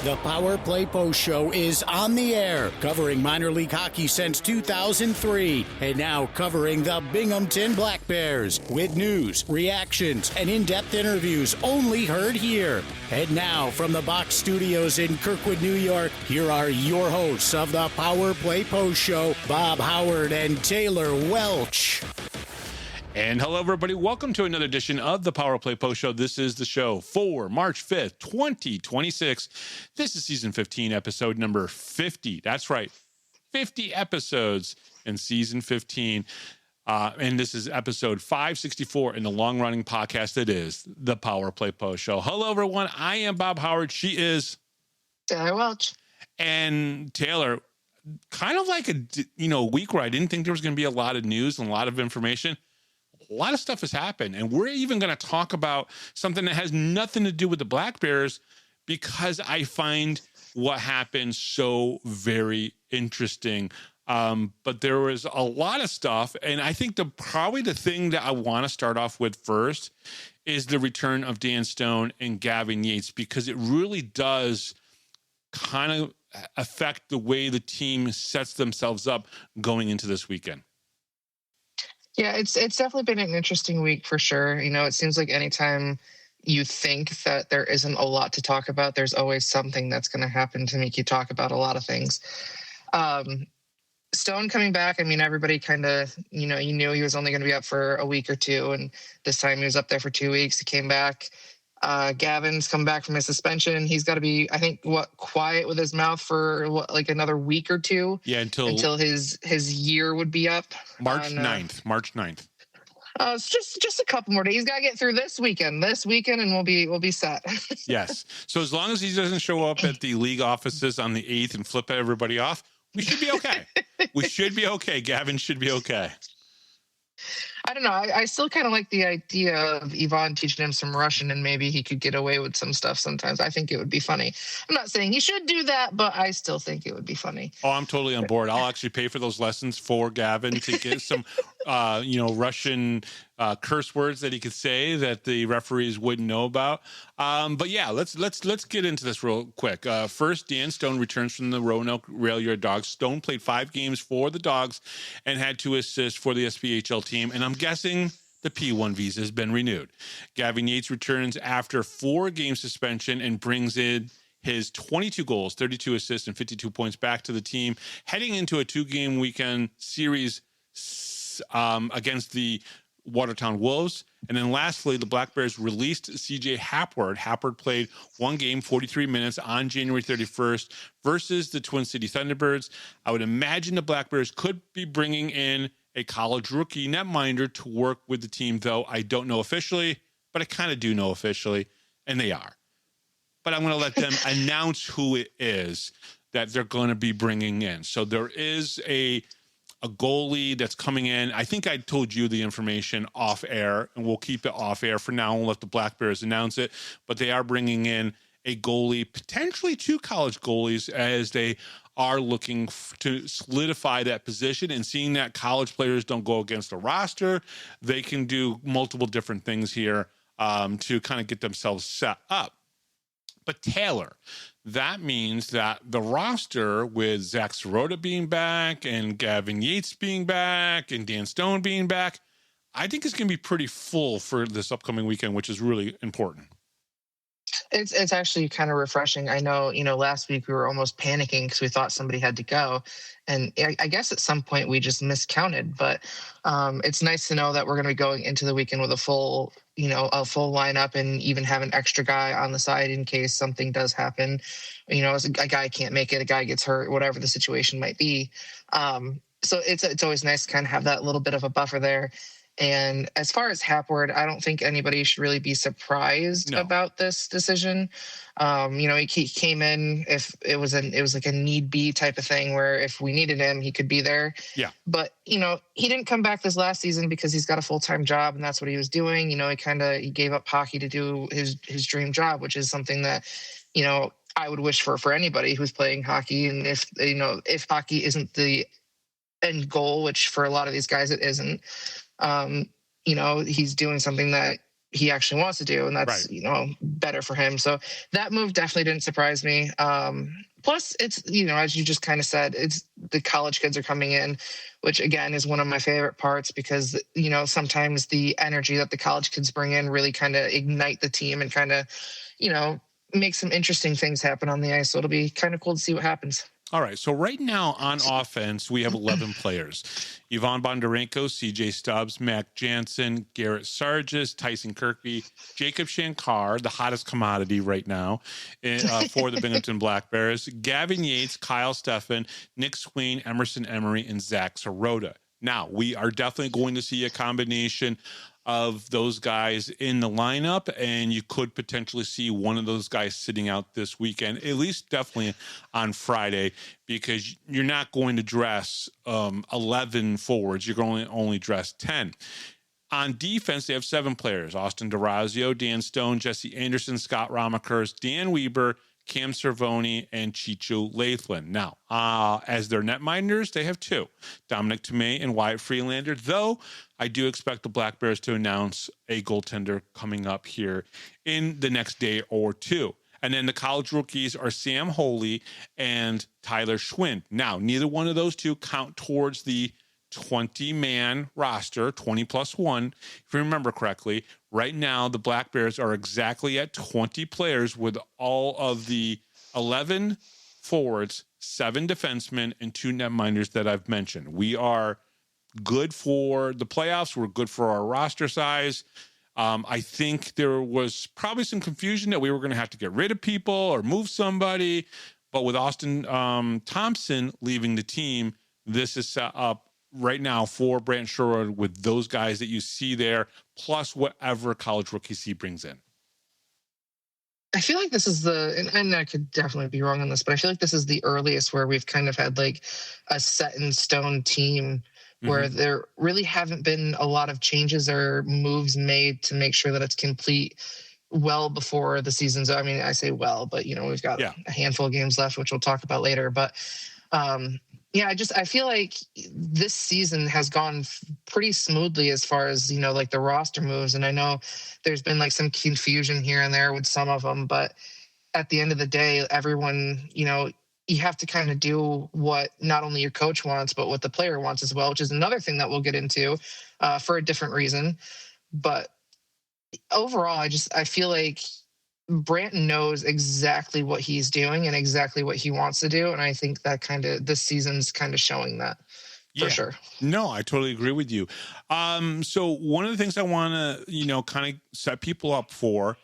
The Power Play Post Show is on the air, covering minor league hockey since 2003, and now covering the Binghamton Black Bears with news, reactions, and in-depth interviews only heard here. And now, from the Box Studios in Kirkwood, New York, here are your hosts of the Power Play Post Show, Bob Howard and Taylor Welch. And hello, everybody. Welcome to another edition of the Power Play Post Show. This is the show for March 5th, 2026. This is season 15, episode number 50. That's right, 50 episodes in season 15. And this is episode 564 in the long-running podcast that is the Power Play Post Show. Hello, everyone. I am Bob Howard. She is Taylor Welch. And Taylor, kind of like a week where I didn't think there was going to be a lot of news and a lot of information. A lot of stuff has happened, and we're even going to talk about something that has nothing to do with the Black Bears because I find what happened so very interesting. But there was a lot of stuff, and I think probably the thing that I want to start off with first is the return of Dan Stone and Gavin Yates, because it really does kind of affect the way the team sets themselves up going into this weekend. Yeah, it's definitely been an interesting week for sure. You know, it seems like anytime you think that there isn't a lot to talk about, there's always something that's going to happen to make you talk about a lot of things. Stone coming back, I mean, everybody kind of, you knew he was only going to be up for a week or two, and this time he was up there for 2 weeks. He came back. Gavin's come back from his suspension. He's got to be, I think, quiet with his mouth for another week or two. Yeah, until his year would be up. March 9th. It's just a couple more days. He's got to get through this weekend, and we'll be set. Yes. So as long as he doesn't show up at the league offices on the 8th and flip everybody off, we should be okay. We should be okay. Gavin should be okay. I don't know. I still kind of like the idea of Yvonne teaching him some Russian, and maybe he could get away with some stuff sometimes. I think it would be funny. I'm not saying he should do that, but I still think it would be funny. Oh, I'm totally on board. I'll actually pay for those lessons for Gavin to get some, Russian curse words that he could say that the referees wouldn't know about. But yeah, let's get into this real quick. First, Dan Stone returns from the Roanoke Rail Yard Dogs. Stone played 5 games for the Dogs and had 2 assists for the SPHL team. And I'm guessing the P1 visa has been renewed. Gavin Yates returns after 4-game suspension and brings in his 22 goals, 32 assists, and 52 points back to the team, heading into a 2-game weekend series against the Watertown Wolves. And then lastly, the Black Bears released CJ Hapward. Hapward played 1 game, 43 minutes on January 31st versus the Twin City Thunderbirds. I would imagine the Black Bears could be bringing in a college rookie netminder to work with the team, though I don't know officially, but I kind of do know officially, and they are. But I'm going to let them announce who it is that they're going to be bringing in. So there is a goalie that's coming in. I think I told you the information off air, and we'll keep it off air for now and let the Black Bears announce it. But they are bringing in a goalie, potentially 2 college goalies, as they are looking to solidify that position, and seeing that college players don't go against the roster. They can do multiple different things here to kind of get themselves set up. But Taylor, that means that the roster with Zach Sirota being back and Gavin Yates being back and Dan Stone being back, I think it's going to be pretty full for this upcoming weekend, which is really important. It's actually kind of refreshing. I know, last week we were almost panicking because we thought somebody had to go. And I guess at some point we just miscounted, but it's nice to know that we're going to be going into the weekend with a full lineup, and even have an extra guy on the side in case something does happen. As a guy can't make it, a guy gets hurt, whatever the situation might be. So it's always nice to kind of have that little bit of a buffer there. And as far as Hapward, I don't think anybody should really be surprised about this decision. He came in if it was like a need be type of thing where if we needed him, he could be there. Yeah. But, he didn't come back this last season because he's got a full-time job and that's what he was doing. He gave up hockey to do his dream job, which is something that, I would wish for anybody who's playing hockey. And if hockey isn't the end goal, which for a lot of these guys it isn't, he's doing something that he actually wants to do, and that's Right. better for him. So that move definitely didn't surprise me. Plus, it's as you just kind of said, it's the college kids are coming in, which again is one of my favorite parts because sometimes the energy that the college kids bring in really kind of ignite the team and kind of make some interesting things happen on the ice. So it'll be kind of cool to see what happens. All right. So right now on offense, we have 11 players. Ivan Bondarenko, CJ Stubbs, Mac Jansen, Garrett Sargis, Tyson Kirkby, Jacob Shankar, the hottest commodity right now for the Binghamton Black Bears, Gavin Yates, Kyle Steffen, Nick Swain, Emerson Emery, and Zach Sirota. Now, we are definitely going to see a combination of those guys in the lineup, and you could potentially see one of those guys sitting out this weekend, at least definitely on Friday, because you're not going to dress 11 forwards. You're going to only dress 10. On defense, they have 7 players: Austin DeRazio, Dan Stone, Jesse Anderson, Scott Ramakers, Dan Weber, Cam Cervoni, and Chicho Lathland. Now, as their netminders, they have 2, Dominic Tomei and Wyatt Freelander, though I do expect the Black Bears to announce a goaltender coming up here in the next day or 2. And then the college rookies are Sam Holy and Tyler Schwindt. Now, neither one of those 2 count towards the 20-man roster, 20 plus 1. If you remember correctly, right now the Black Bears are exactly at 20 players with all of the 11 forwards, 7 defensemen, and 2 netminders that I've mentioned. We are good for the playoffs. We're good for our roster size. I think there was probably some confusion that we were going to have to get rid of people or move somebody. But with Austin Thompson leaving the team, this is set up right now for Brant Sherwood with those guys that you see there, plus whatever college rookies he brings in. I feel like this is and I could definitely be wrong on this, but I feel like this is the earliest where we've kind of had like a set in stone team where there really haven't been a lot of changes or moves made to make sure that it's complete well before the season's. I mean, I say well, but we've got a handful of games left, which we'll talk about later. But I feel like this season has gone pretty smoothly as far as, like the roster moves. And I know there's been like some confusion here and there with some of them, but at the end of the day, everyone, you have to kind of do what not only your coach wants, but what the player wants as well, which is another thing that we'll get into for a different reason. But overall, I feel like Branton knows exactly what he's doing and exactly what he wants to do. And I think that this season's kind of showing that for sure. No, I totally agree with you. So one of the things I want to, kind of set people up for,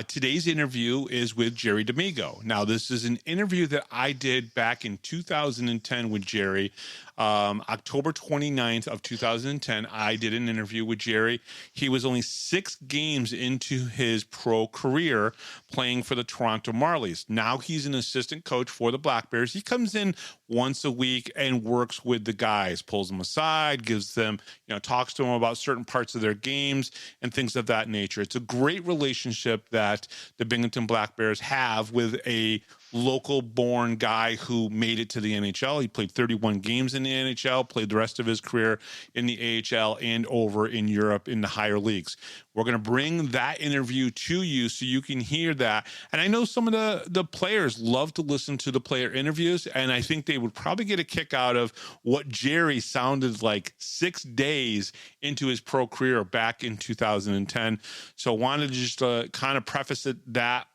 today's interview is with Jerry D'Amigo. Now, this is an interview that I did back in 2010 with Jerry. October 29th of 2010, I did an interview with Jerry. He was only 6 games into his pro career playing for the Toronto Marlies. Now he's an assistant coach for the Black Bears. He comes in once a week and works with the guys, pulls them aside, gives them, talks to them about certain parts of their games and things of that nature. It's a great relationship that the Binghamton Black Bears have with a local-born guy who made it to the NHL. He played 31 games in the NHL, played the rest of his career in the AHL and over in Europe in the higher leagues. We're going to bring that interview to you so you can hear that. And I know some of the players love to listen to the player interviews, and I think they would probably get a kick out of what Jerry sounded like 6 days into his pro career back in 2010. So I wanted to just kind of preface that,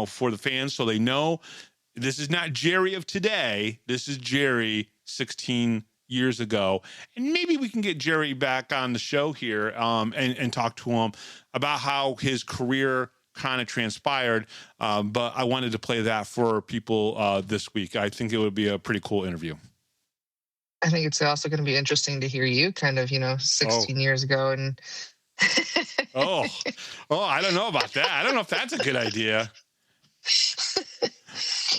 for the fans so they know this is not Jerry of today. This is Jerry 16 years ago. And maybe we can get Jerry back on the show here and talk to him about how his career kind of transpired. But I wanted to play that for people this week. I think it would be a pretty cool interview. I think it's also going to be interesting to hear you kind of, 16 years ago. And I don't know about that. I don't know if that's a good idea.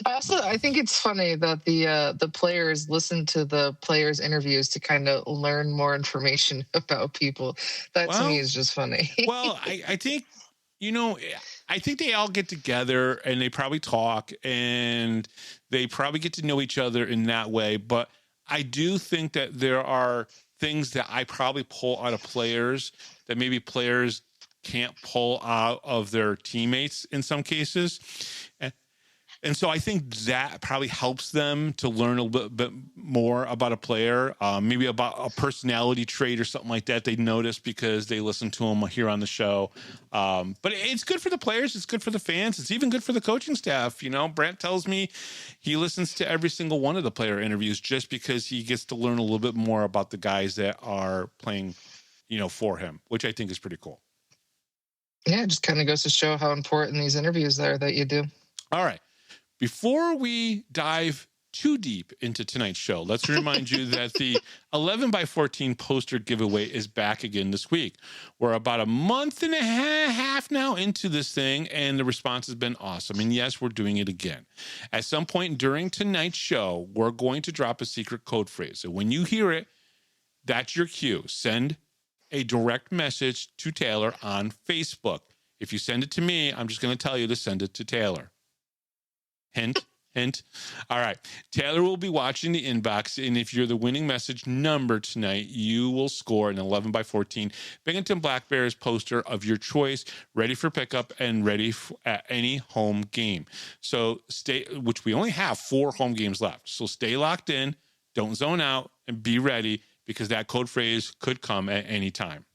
I think it's funny that the players listen to the players' interviews to kind of learn more information about people. That to me is just funny. Well, I think, I think they all get together and they probably talk and they probably get to know each other in that way. But I do think that there are things that I probably pull out of players that maybe players can't pull out of their teammates in some cases. And so I think that probably helps them to learn a little bit more about a player, maybe about a personality trait or something like that they notice because they listen to them here on the show. But it's good for the players. It's good for the fans. It's even good for the coaching staff. You know, Brant tells me he listens to every single one of the player interviews just because he gets to learn a little bit more about the guys that are playing, you know, for him, which I think is pretty cool. Yeah, it just kind of goes to show how important these interviews are that you do. All right. Before we dive too deep into tonight's show, let's remind you that the 11x14 poster giveaway is back again this week. We're about a month and a half now into this thing, and the response has been awesome. And yes, we're doing it again. At some point during tonight's show, we're going to drop a secret code phrase. So when you hear it, that's your cue. Send a direct message to Taylor on Facebook. If you send it to me, I'm just going to tell you to send it to Taylor. Hint, hint. All right. Taylor will be watching the inbox, and if you're the winning message number tonight, you will score an 11x14 Binghamton Black Bears poster of your choice, ready for pickup and ready at any home game. So which we only have 4 home games left. So stay locked in, don't zone out, and be ready because that code phrase could come at any time.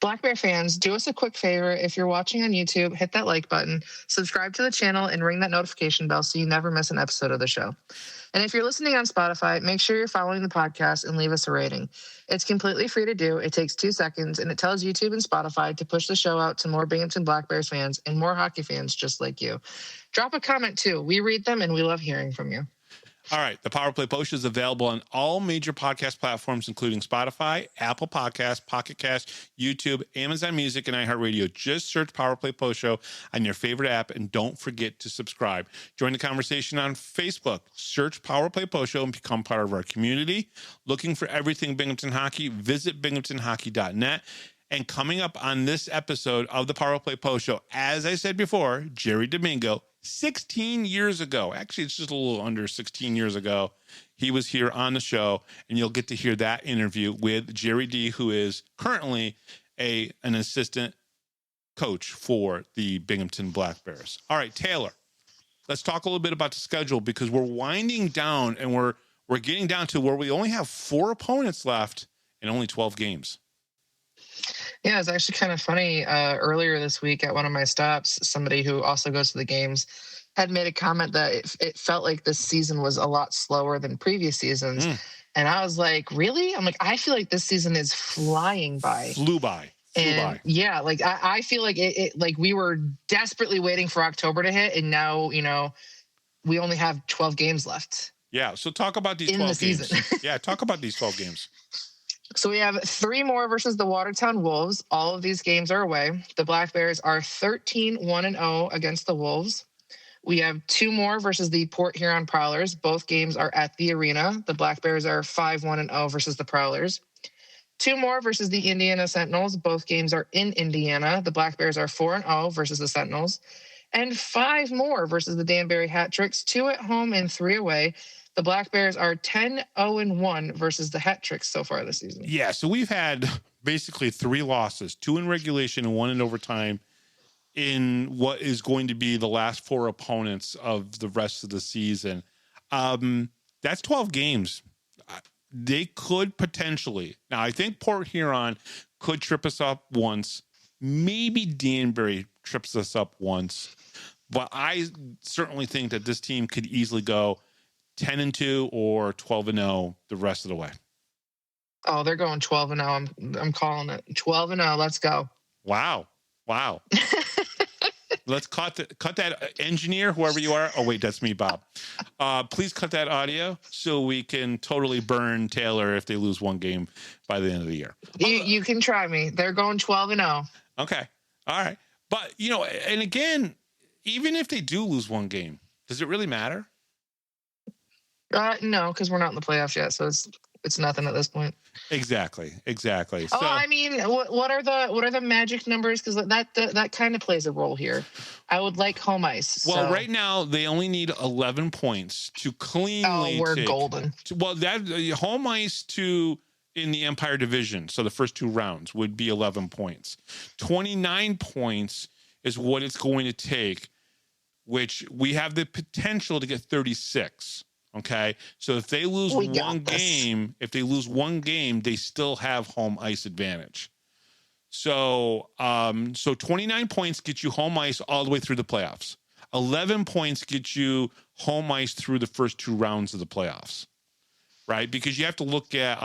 Black Bear fans, do us a quick favor. If you're watching on YouTube, hit that like button, subscribe to the channel, and ring that notification bell so you never miss an episode of the show. And if you're listening on Spotify, make sure you're following the podcast and leave us a rating. It's completely free to do. It takes 2 seconds, and it tells YouTube and Spotify to push the show out to more Binghamton Black Bears fans and more hockey fans just like you. Drop a comment, too. We read them, and we love hearing from you. All right. The Power Play Post is available on all major podcast platforms, including Spotify, Apple Podcasts, Pocket Cast, YouTube, Amazon Music, and iHeartRadio. Just search Power Play Post Show on your favorite app, and don't forget to subscribe. Join the conversation on Facebook. Search Power Play Post Show and become part of our community. Looking for everything Binghamton Hockey? Visit binghamtonhockey.net. And coming up on this episode of the Power Play Post Show, as I said before, Jerry Domingo, 16 years ago. Actually, it's just a little under 16 years ago. He was here on the show, and you'll get to hear that interview with Jerry D, who is currently an assistant coach for the Binghamton Black Bears. All right, Taylor, let's talk a little bit about the schedule because we're winding down and we're getting down to where we only have 4 opponents left and only 12 games. Yeah, it's actually kind of funny. Earlier this week at one of my stops, somebody who also goes to the games had made a comment that it felt like this season was a lot slower than previous seasons. And I was like, really? I'm like, I feel like this season is flying by. Flew by. Yeah, like I feel like it like we were desperately waiting for October to hit, and now, you know, we only have 12 games left. Yeah, so talk about these 12 games. Yeah, talk about these 12 games. So we have 3 more versus the Watertown Wolves. All of these games are away. The Black Bears are 13-1-0 against the Wolves. We have 2 more versus the Port Huron Prowlers. Both games are at the arena. The Black Bears are 5-1-0 versus the Prowlers. 2 more versus the Indiana Sentinels. Both games are in Indiana. The Black Bears are 4-0 versus the Sentinels. And 5 more versus the Danbury Hat Tricks. 2 at home and 3 away. The Black Bears are 10-0-1 versus the Hat Tricks so far this season. Yeah, so we've had basically 3 losses, 2 in regulation and 1 in overtime in what is going to be the last 4 opponents of the rest of the season. That's 12 games. They could potentially. Now, I think Port Huron could trip us up once. Maybe Danbury trips us up once. But I certainly think that this team could easily go 10-2 or 12-0 the rest of the way. Oh, they're going 12-0. I'm calling it 12-0. Let's go. Wow. Let's cut that engineer, whoever you are. Oh wait, that's me, Bob. Please cut that audio so we can totally burn Taylor if they lose 1 game by the end of the year. You can try me. They're going 12-0. Okay. All right. But, you know, and again, even if they do lose 1 game, does it really matter? No, because we're not in the playoffs yet, so it's nothing at this point. Exactly. So, I mean, what are the magic numbers? Because that kind of plays a role here. I would like home ice. Well, right now they only need 11 points to cleanly. Oh, we're golden. Well, that home ice to in the Empire Division, so the first 2 rounds, would be 11 points. 29 points is what it's going to take, which we have the potential to get 36. Okay, so if they lose one game, they still have home ice advantage. So, 29 points get you home ice all the way through the playoffs. 11 points get you home ice through the first 2 rounds of the playoffs, right? Because you have to look at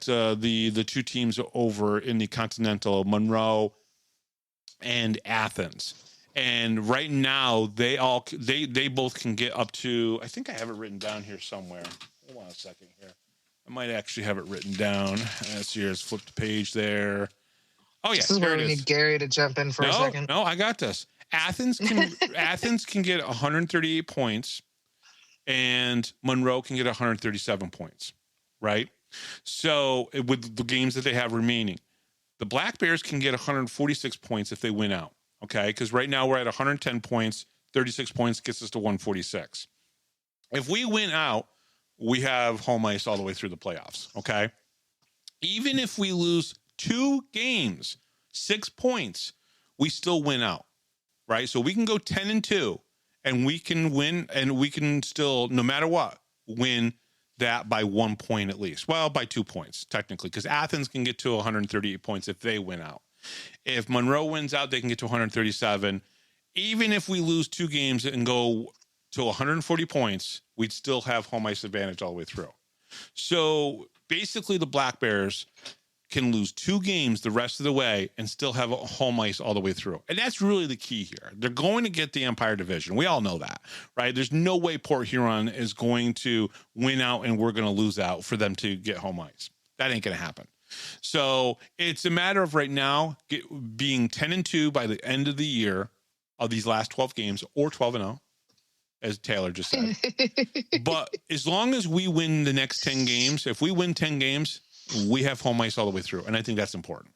the 2 teams over in the Continental, Monroe and Athens. And right now, they both can get up to, I think I have it written down here somewhere. Hold on a second here. I might actually have it written down. Let's see, let's flip the page there. Oh, yeah. This is where we need Gary to jump in for a second. No, I got this. Athens can get 138 points, and Monroe can get 137 points, right? So with the games that they have remaining, the Black Bears can get 146 points if they win out. Okay, because right now we're at 110 points, 36 points gets us to 146. If we win out, we have home ice all the way through the playoffs, okay? Even if we lose 2 games, 6 points, we still win out, right? So we can go 10-2, and we can win, and we can still, no matter what, win that by 1 point at least. Well, by 2 points, technically, because Athens can get to 138 points if they win out. If Monroe wins out, they can get to 137. Even if we lose 2 games and go to 140 points, we'd still have home ice advantage all the way through. So basically the Black Bears can lose 2 games the rest of the way and still have a home ice all the way through. And that's really the key here. They're going to get the Empire Division. We all know that, right? There's no way Port Huron is going to win out and we're going to lose out for them to get home ice. That ain't going to happen. So it's a matter of right now being 10-2 by the end of the year of these last 12 games, or 12-0, as Taylor just said. But as long as we win the next 10 games, if we win 10 games, we have home ice all the way through. And I think that's important.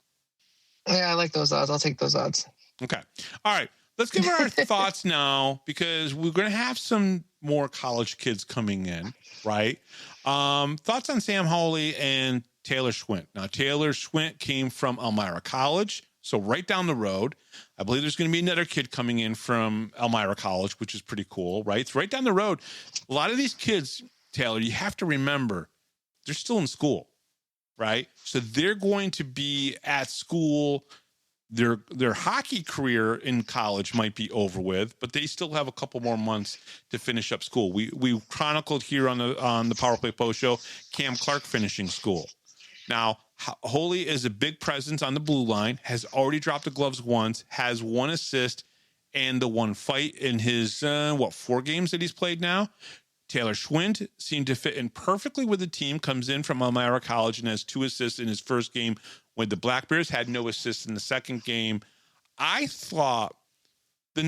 Yeah, I like those odds. I'll take those odds. Okay. All right. Let's give our thoughts now, because we're going to have some more college kids coming in, right? Thoughts on Sam Hawley and Taylor Schwindt. Now, Taylor Schwindt came from Elmira College, so right down the road. I believe there's going to be another kid coming in from Elmira College, which is pretty cool, right? It's right down the road. A lot of these kids, Taylor, you have to remember, they're still in school, right? So they're going to be at school. Their hockey career in college might be over with, but they still have a couple more months to finish up school. We chronicled here on the Power Play Post Show Cam Clark finishing school. Now, Holy is a big presence on the blue line, has already dropped the gloves once, has 1 assist and the 1 fight in his, 4 games that he's played now. Taylor Schwindt seemed to fit in perfectly with the team, comes in from Elmira College and has 2 assists in his first game when the Black Bears had no assists in the second game. I thought the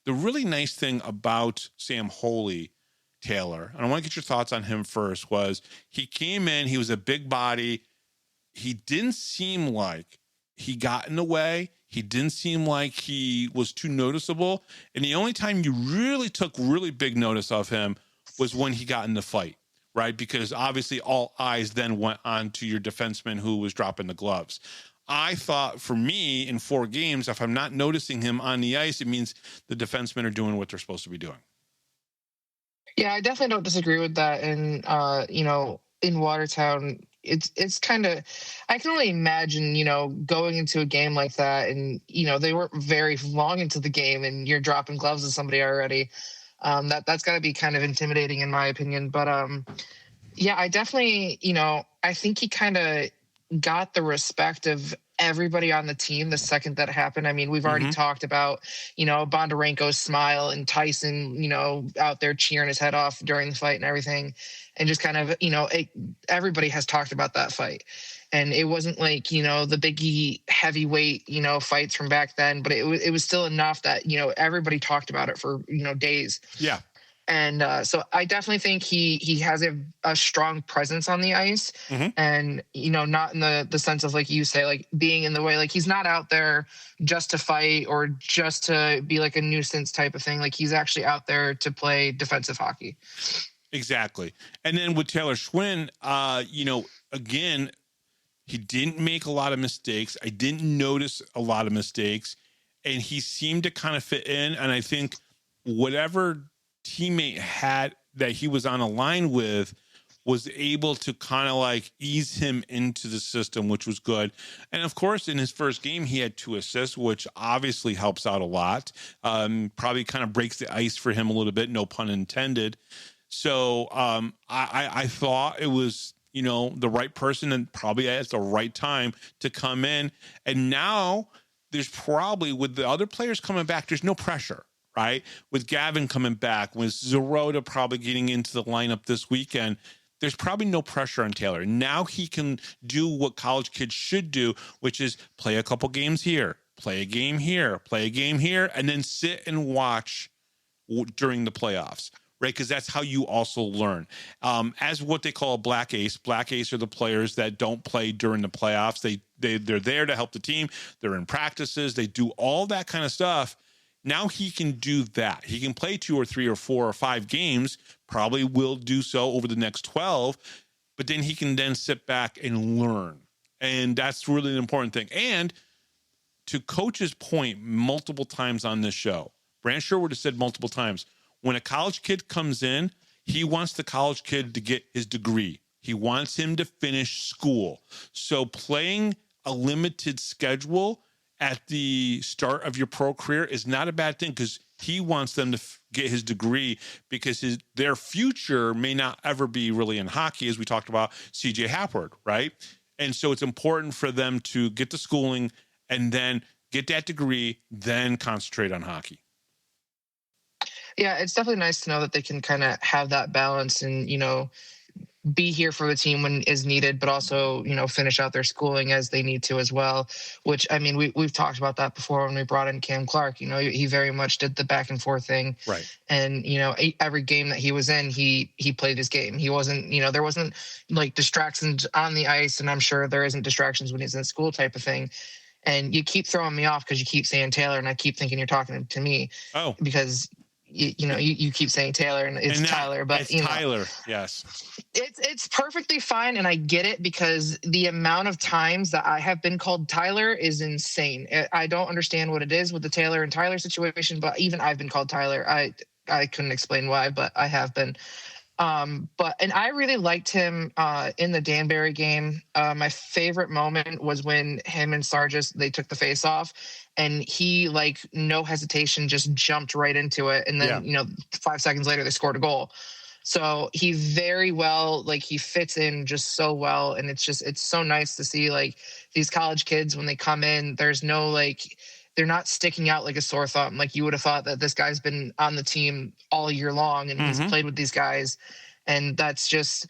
really nice thing about Sam Holy, Taylor, and I want to get your thoughts on him first, was he came in, he was a big body. He didn't seem like he got in the way. He didn't seem like he was too noticeable. And the only time you really took really big notice of him was when he got in the fight, right? Because obviously all eyes then went on to your defenseman who was dropping the gloves. I thought, for me, in 4 games, if I'm not noticing him on the ice, it means the defensemen are doing what they're supposed to be doing. Yeah, I definitely don't disagree with that. And, in Watertown, it's kind of, I can only imagine, going into a game like that and, they weren't very long into the game and you're dropping gloves with somebody already. That's got to be kind of intimidating in my opinion. But, yeah, I definitely, I think he kind of got the respect of everybody on the team the second that happened. I mean, we've already talked about, Bondarenko's smile and Tyson, out there cheering his head off during the fight and everything. And just kind of, everybody has talked about that fight. And it wasn't like, the big heavyweight, fights from back then, but it was still enough that, everybody talked about it for, days. Yeah. And so I definitely think he has a strong presence on the ice, and not in the sense of, like you say, like being in the way. Like he's not out there just to fight or just to be like a nuisance type of thing. Like he's actually out there to play defensive hockey. Exactly. And then with Taylor Schwindt, again, he didn't make a lot of mistakes. I didn't notice a lot of mistakes, and he seemed to kind of fit in. And I think whatever teammate had that he was on a line with was able to kind of like ease him into the system, which was good. And of course, in his first game, he had 2 assists, which obviously helps out a lot. Probably kind of breaks the ice for him a little bit, no pun intended. So I thought it was, the right person and probably at the right time to come in. And now there's probably, with the other players coming back, there's no pressure, right? With Gavin coming back, with Zarota probably getting into the lineup this weekend, there's probably no pressure on Taylor. Now he can do what college kids should do, which is play a couple games here, play a game here, play a game here, and then sit and watch during the playoffs, right? Because that's how you also learn. As what they call a black ace. Black ace are the players that don't play during the playoffs. They're there to help the team. They're in practices. They do all that kind of stuff. Now he can do that. He can play 2 or 3 or 4 or 5 games, probably will do so over the next 12, but then he can then sit back and learn. And that's really an important thing. And to Coach's point multiple times on this show, Brant Sherwood has said multiple times, when a college kid comes in, he wants the college kid to get his degree. He wants him to finish school. So playing a limited schedule at the start of your pro career is not a bad thing, because he wants them to get his degree, because their future may not ever be really in hockey, as we talked about CJ Hafford, right? And so it's important for them to get the schooling and then get that degree, then concentrate on hockey. Yeah, it's definitely nice to know that they can kind of have that balance and, be here for the team when is needed, but also, finish out their schooling as they need to as well, which, I mean, we've talked about that before when we brought in Cam Clark. He very much did the back and forth thing. Right. And, every game that he was in, he played his game. He wasn't, there wasn't like distractions on the ice, and I'm sure there isn't distractions when he's in school type of thing. And you keep throwing me off because you keep saying Taylor, and I keep thinking you're talking to me. Oh. Because you keep saying Taylor, and it's Tyler, but it's Tyler. Yes, it's perfectly fine, and I get it, because the amount of times that I have been called Tyler is insane. I don't understand what it is with the Taylor and Tyler situation, but even I've been called Tyler. I couldn't explain why, but I have been. And I really liked him in the Danbury game. My favorite moment was when him and Sargis, they took the face off, and he, like, no hesitation, just jumped right into it. And then, 5 seconds later, they scored a goal. So he very well, like, he fits in just so well. And it's so nice to see, like, these college kids, when they come in, there's no, like, they're not sticking out like a sore thumb. Like, you would have thought that this guy's been on the team all year long and he's played with these guys. And that's just,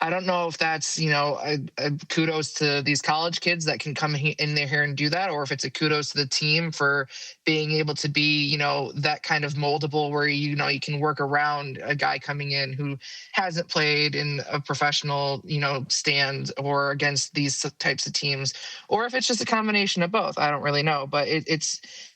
I don't know if that's, a kudos to these college kids that can come in there here and do that, or if it's a kudos to the team for being able to be, that kind of moldable where, you can work around a guy coming in who hasn't played in a professional, stand or against these types of teams, or if it's just a combination of both. I don't really know, but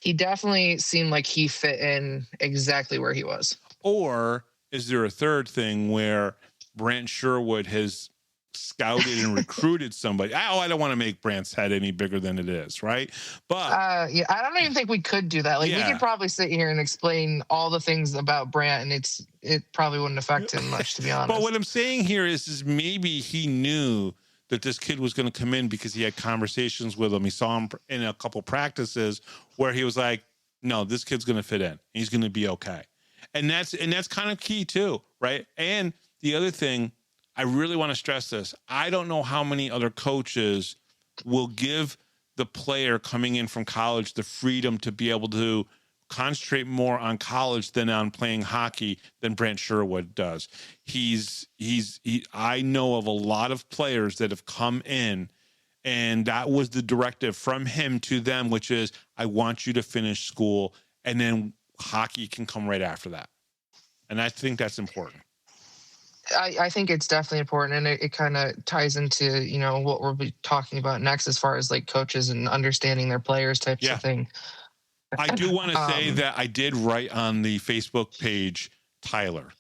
he definitely seemed like he fit in exactly where he was. Or is there a third thing where Brant Sherwood has scouted and recruited somebody? I don't want to make Brant's head any bigger than it is, right? But I don't even think we could do that. Like, we could probably sit here and explain all the things about Brant, and it probably wouldn't affect him much, to be honest. But what I'm saying here is maybe he knew that this kid was going to come in because he had conversations with him. He saw him in a couple practices where he was like, no, this kid's going to fit in. He's going to be okay. And that's kind of key too, right? And the other thing, I really want to stress this. I don't know how many other coaches will give the player coming in from college the freedom to be able to concentrate more on college than on playing hockey than Brant Sherwood does. I know of a lot of players that have come in, and that was the directive from him to them, which is, I want you to finish school, and then hockey can come right after that. And I think that's important. I think it's definitely important, and it kind of ties into, what we'll be talking about next as far as, like, coaches and understanding their players types of thing. I do want to say that I did write on the Facebook page Tyler,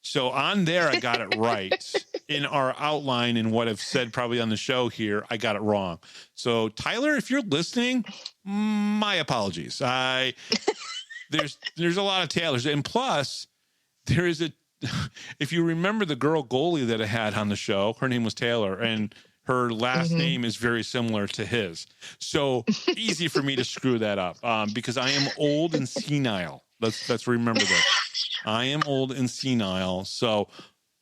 So on there, I got it right. In our outline and what I've said probably on the show here, I got it wrong. So Tyler, if you're listening, my apologies. There's a lot of Taylors, and plus there is if you remember the girl goalie that I had on the show, her name was Taylor, and her last name is very similar to his. So easy for me to screw that up because I am old and senile. Let's remember that. I am old and senile. So,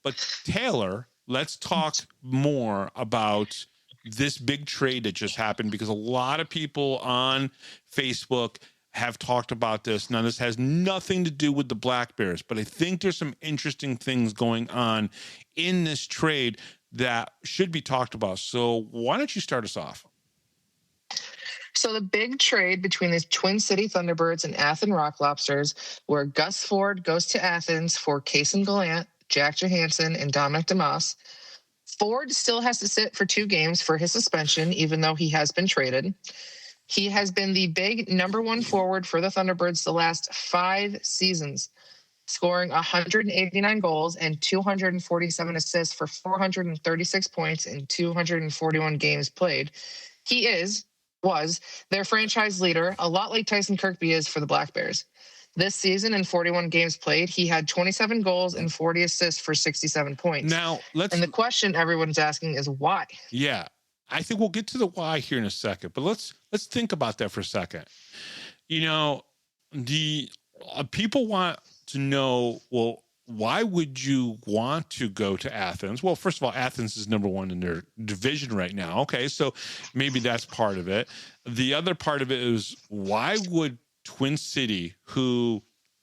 but Taylor, let's talk more about this big trade that just happened, because a lot of people on Facebook have talked about this. Now, this has nothing to do with the Black Bears, but I think there's some interesting things going on in this trade that should be talked about. So why don't you start us off? So the big trade between the Twin City Thunderbirds and Athens Rock Lobsters, where Gus Ford goes to Athens for Kaysen Gallant, Jack Johansson, and Dominic DeMoss. Ford still has to sit for 2 games for his suspension, even though he has been traded. He has been the big number 1 forward for the Thunderbirds the last 5 seasons, scoring 189 goals and 247 assists for 436 points in 241 games played. He was their franchise leader, a lot like Tyson Kirkby is for the Black Bears. This season, in 41 games played, he had 27 goals and 40 assists for 67 points. Now, and the question everyone's asking is why? Yeah, I think we'll get to the why here in a second, but let's think about that for a second. You know, the people want to know, well, why would you want to go to Athens? Well, first of all, Athens is number 1 in their division right now. Okay, so maybe that's part of it. The other part of it is, why would Twin City, who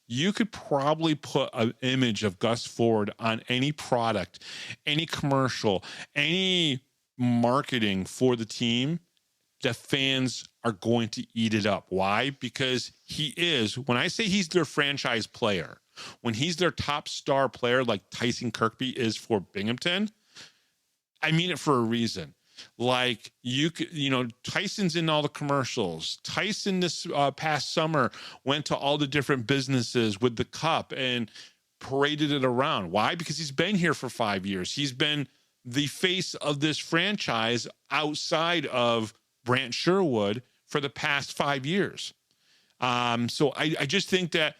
you could probably put an image of Gus Ford on any product, any commercial, any marketing for the team, the fans are going to eat it up. Why? Because he is, when I say he's their franchise player, when he's their top star player like Tyson Kirkby is for Binghamton, I mean it for a reason. Like, Tyson's in all the commercials. Tyson this past summer went to all the different businesses with the cup and paraded it around. Why? Because he's been here for 5 years. He's been the face of this franchise outside of Brant Sherwood for the past 5 years. So I just think that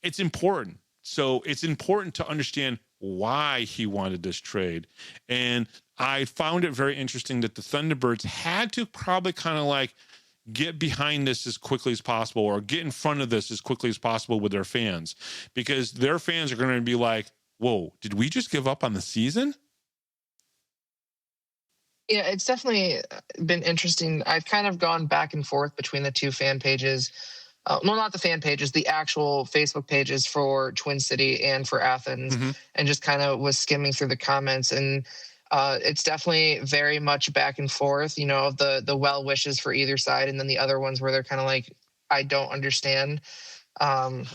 it's important. So it's important to understand why he wanted this trade. And I found it very interesting that the Thunderbirds had to probably kind of like get behind this as quickly as possible, or get in front of this as quickly as possible with their fans, because their fans are going to be like, whoa, did we just give up on the season? Yeah, it's definitely been interesting. I've kind of gone back and forth between the 2 fan pages. Well, not the fan pages, the actual Facebook pages for Twin City and for Athens, and just kind of was skimming through the comments. And it's definitely very much back and forth, the well wishes for either side, and then the other ones where they're kind of like, I don't understand. And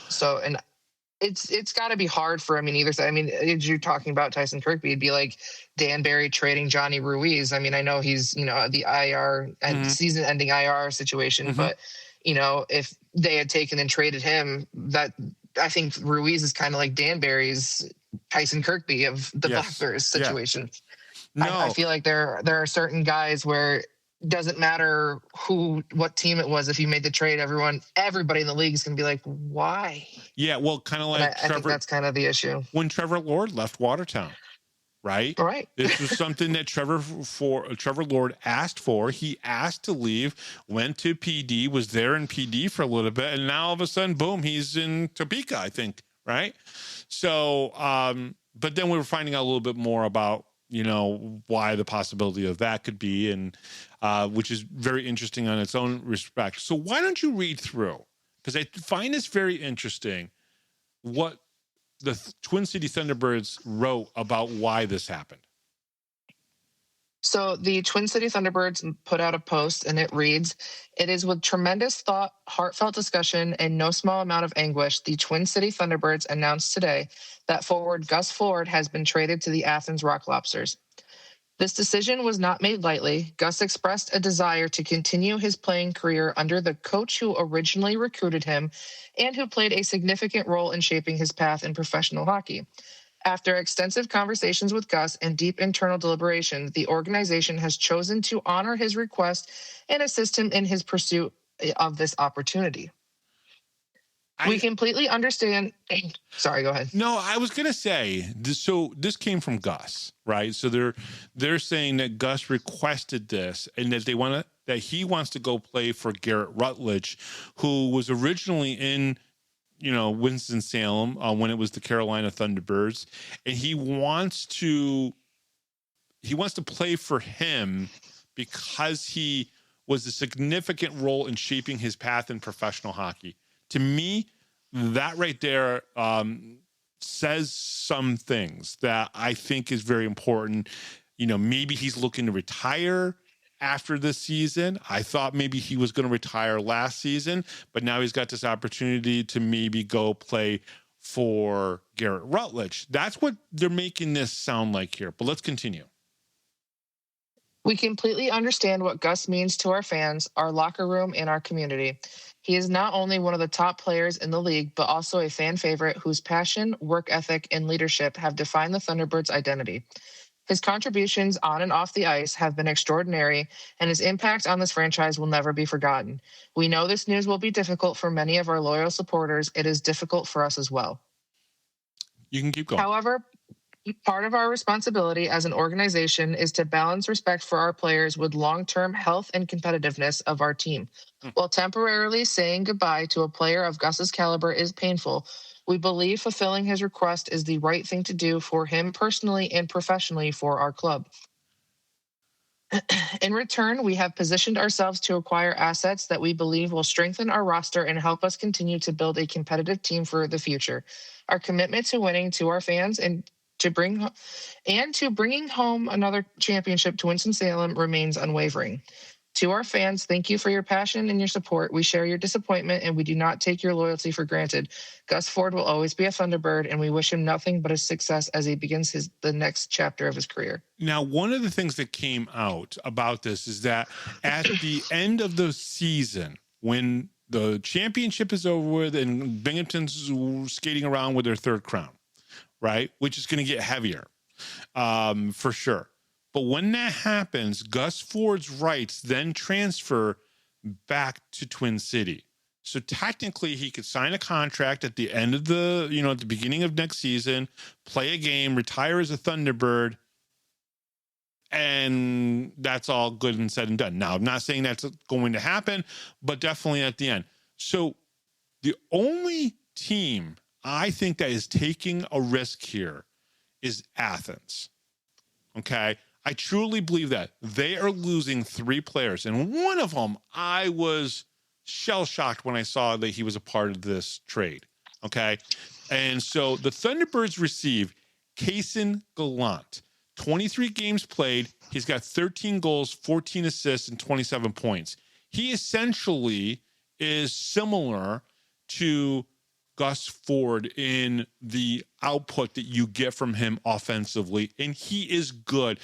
it's got to be hard for, either side. As you're talking about Tyson Kirkby, it'd be like Dan Barry trading Johnny Ruiz. I know he's, the IR and season-ending IR situation, but if they had taken and traded him, that I think Ruiz is kind of like Dan Barry's Tyson Kirkby of the Black Bears situation. No. I feel like there are certain guys where it doesn't matter what team it was. If you made the trade, everybody in the league is going to be like, why? Yeah, well, kind of like I think that's kind of the issue. When Trevor Lord left Watertown. Right. This was something that Trevor Lord asked for. He asked to leave, went to PD, was there in PD for a little bit, and now all of a sudden, boom, he's in Topeka, I think. Right. So, but then we were finding out a little bit more about, why the possibility of that could be, and which is very interesting on its own respect. So why don't you read through? Because I find this very interesting. What the Twin City Thunderbirds wrote about why this happened. So the Twin City Thunderbirds put out a post, and it reads, "It is with tremendous thought, heartfelt discussion, and no small amount of anguish, the Twin City Thunderbirds announced today that forward Gus Ford has been traded to the Athens Rock Lobsters. This decision was not made lightly. Gus expressed a desire to continue his playing career under the coach who originally recruited him and who played a significant role in shaping his path in professional hockey. After extensive conversations with Gus and deep internal deliberation, the organization has chosen to honor his request and assist him in his pursuit of this opportunity. We completely understand. Sorry, go ahead. No, I was gonna say this. So this came from Gus, right? So they're saying that Gus requested this, and that he wants to go play for Garrett Rutledge, who was originally in, Winston-Salem when it was the Carolina Thunderbirds, and he wants to play for him because he was a significant role in shaping his path in professional hockey. To me, that right there says some things that I think is very important. Maybe he's looking to retire after this season. I thought maybe he was going to retire last season, but now he's got this opportunity to maybe go play for Garrett Rutledge. That's what they're making this sound like here. But let's continue. We completely understand what Gus means to our fans, our locker room, and our community. He is not only one of the top players in the league, but also a fan favorite whose passion, work ethic, and leadership have defined the Thunderbirds' identity. His contributions on and off the ice have been extraordinary, and his impact on this franchise will never be forgotten. We know this news will be difficult for many of our loyal supporters. It is difficult for us as well. You can keep going. However, part of our responsibility as an organization is to balance respect for our players with long-term health and competitiveness of our team. While temporarily saying goodbye to a player of Gus's caliber is painful, we believe fulfilling his request is the right thing to do for him personally and professionally for our club. In return, we have positioned ourselves to acquire assets that we believe will strengthen our roster and help us continue to build a competitive team for the future. Our commitment to winning to our fans and to bringing home another championship to Winston-Salem remains unwavering. To our fans, thank you for your passion and your support. We share your disappointment, and we do not take your loyalty for granted. Gus Ford will always be a Thunderbird, and we wish him nothing but a success as he begins the next chapter of his career. Now, one of the things that came out about this is that at the end of the season, when the championship is over with and Binghamton's skating around with their third crown, right, which is going to get heavier for sure. But when that happens, Gus Ford's rights then transfer back to Twin City. So technically he could sign a contract at the end of at the beginning of next season, play a game, retire as a Thunderbird, and that's all good and said and done. Now, I'm not saying that's going to happen, but definitely at the end. So the only team I think that is taking a risk here is Athens. Okay. I truly believe that they are losing 3 players. And one of them, I was shell shocked when I saw that he was a part of this trade. Okay. And so the Thunderbirds receive Kaysen Gallant, 23 games played. He's got 13 goals, 14 assists, and 27 points. He essentially is similar to Gus Ford in the output that you get from him offensively, and he is good.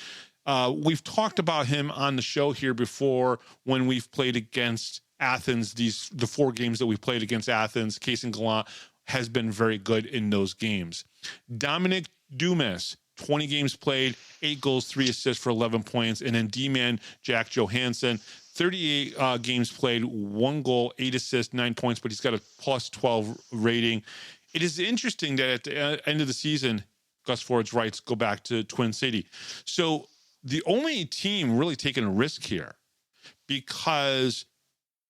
We've talked about him on the show here before when we've played against Athens. The 4 games that we played against Athens, Kaysen Gallant has been very good in those games. Dominic Dumas, 20 games played, 8 goals, 3 assists for 11 points. And then D-man Jack Johansson, 38 games played, 1 goal, 8 assists, 9 points, but he's got a plus 12 rating. It is interesting that at the end of the season, Gus Ford's rights go back to Twin City. So the only team really taking a risk here, because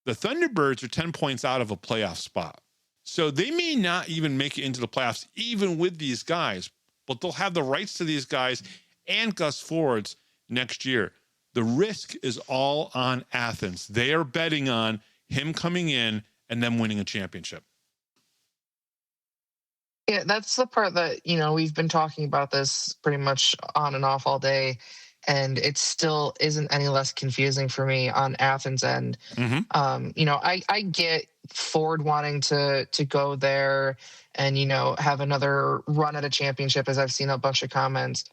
the Thunderbirds are 10 points out of a playoff spot. So they may not even make it into the playoffs, even with these guys, but they'll have the rights to these guys and Gus Ford's next year. The risk is all on Athens. They are betting on him coming in and them winning a championship. Yeah, that's the part that, we've been talking about this pretty much on and off all day, and it still isn't any less confusing for me on Athens' end. Mm-hmm. I get Ford wanting to go there and, have another run at a championship, as I've seen a bunch of comments.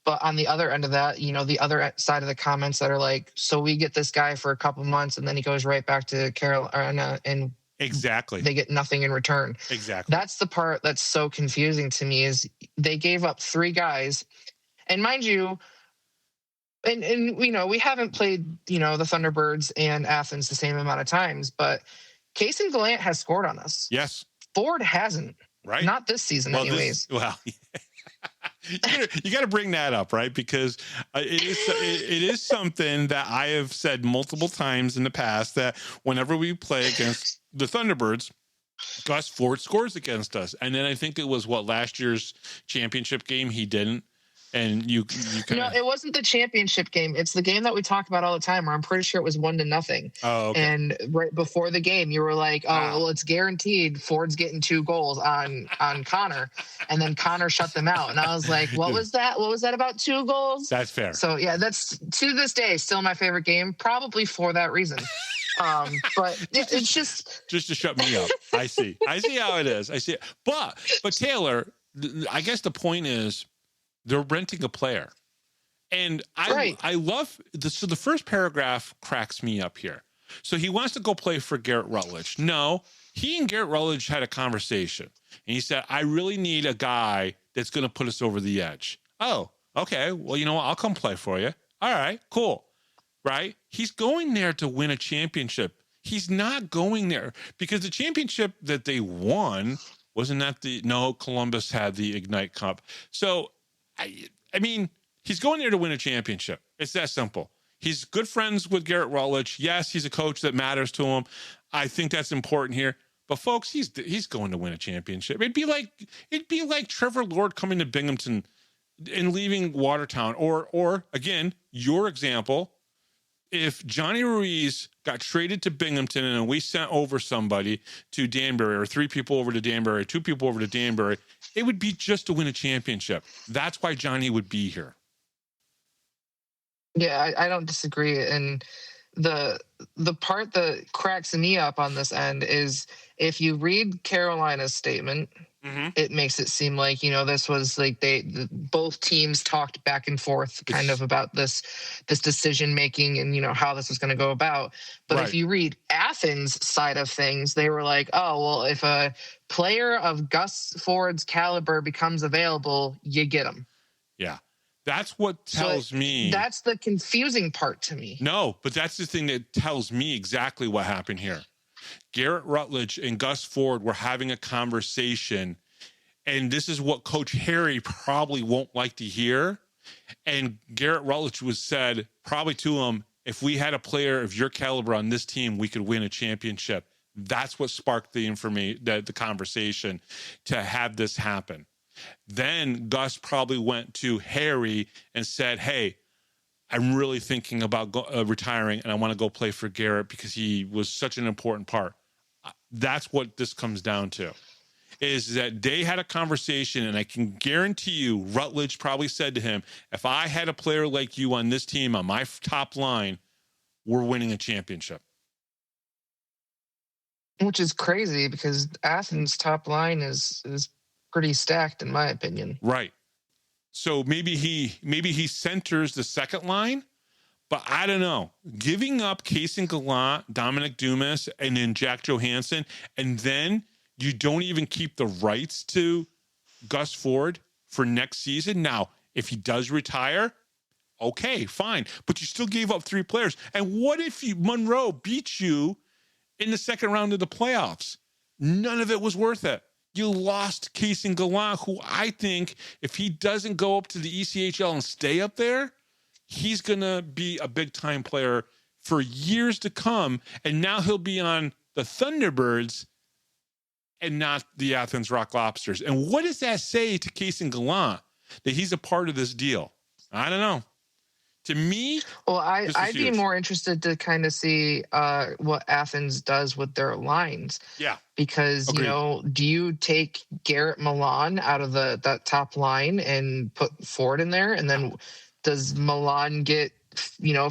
But on the other end of that, the other side of the comments that are like, so we get this guy for a couple months and then he goes right back to Carolina and Exactly. They get nothing in return. Exactly. That's the part that's so confusing to me is they gave up 3 guys. And mind you, and we haven't played, the Thunderbirds and Athens the same amount of times, but Case and Gallant has scored on us. Yes. Ford hasn't. Right. Not this season, anyways. You got to bring that up, right? Because it is something that I have said multiple times in the past, that whenever we play against the Thunderbirds, Gus Ford scores against us. And then I think it was last year's championship game, he didn't. And you No, it wasn't the championship game. It's the game that we talk about all the time, where I'm pretty sure it was 1-0. Oh, okay. And right before the game, you were like, well, it's guaranteed Ford's getting 2 goals on Connor. And then Connor shut them out. And I was like, what was that? What was that about 2 goals? That's fair. So, yeah, that's to this day still my favorite game, probably for that reason. But it's just to shut me up. I see how it is. I see it. But Taylor, I guess the point is, they're renting a player. And I love this. So the first paragraph cracks me up here. So he wants to go play for Garrett Rutledge. No, he and Garrett Rutledge had a conversation. And he said, I really need a guy that's going to put us over the edge. Oh, okay. Well, you know what? I'll come play for you. All right, cool. Right? He's going there to win a championship. He's not going there because the championship that they won wasn't that Columbus had the Ignite Cup. So, I mean, he's going there to win a championship. It's that simple. He's good friends with Garrett Rutledge. Yes, he's a coach that matters to him. I think that's important here. But folks, he's going to win a championship. It'd be like Trevor Lord coming to Binghamton and leaving Watertown. Or again, your example, if Johnny Ruiz got traded to Binghamton and we sent over somebody to Danbury, or 3 people over to Danbury, 2 people over to Danbury, it would be just to win a championship. That's why Johnny would be here. Yeah, I don't disagree. And the part that cracks me up on this end is if you read Carolina's statement, it makes it seem like, this was like both teams talked back and forth kind of about this decision making and, how this was going to go about. But if you read Athens' side of things, they were like, oh, well, if a player of Gus Ford's caliber becomes available, you get him. Yeah. That's what tells me. That's the confusing part to me. No, but that's the thing that tells me exactly what happened here. Garrett Rutledge and Gus Ford were having a conversation, and this is what Coach Harry probably won't like to hear. And Garrett Rutledge was said probably to him, if we had a player of your caliber on this team, we could win a championship. That's what sparked the conversation to have this happen. Then Gus probably went to Harry and said, hey, I'm really thinking about retiring, and I want to go play for Garrett because he was such an important part. That's what this comes down to, is that they had a conversation, and I can guarantee you Rutledge probably said to him, if I had a player like you on this team on my top line, we're winning a championship. Which is crazy because Athens' top line is pretty stacked in my opinion. Right. So maybe he centers the second line, but I don't know. Giving up Case and Gallant, Dominic Dumas, and then Jack Johansson, and then you don't even keep the rights to Gus Ford for next season. Now, if he does retire, okay, fine. But you still gave up 3 players. And what if Monroe beats you in the second round of the playoffs? None of it was worth it. You lost Case and Gallant, who I think if he doesn't go up to the ECHL and stay up there, he's going to be a big-time player for years to come. And now he'll be on the Thunderbirds and not the Athens Rock Lobsters. And what does that say to Case and Gallant, that he's a part of this deal? I don't know. To me, well, I'd be more interested to kind of see what Athens does with their lines. Yeah. Because, Agreed. do you take Garrett Milan out of that top line and put Ford in there? And then does Milan get,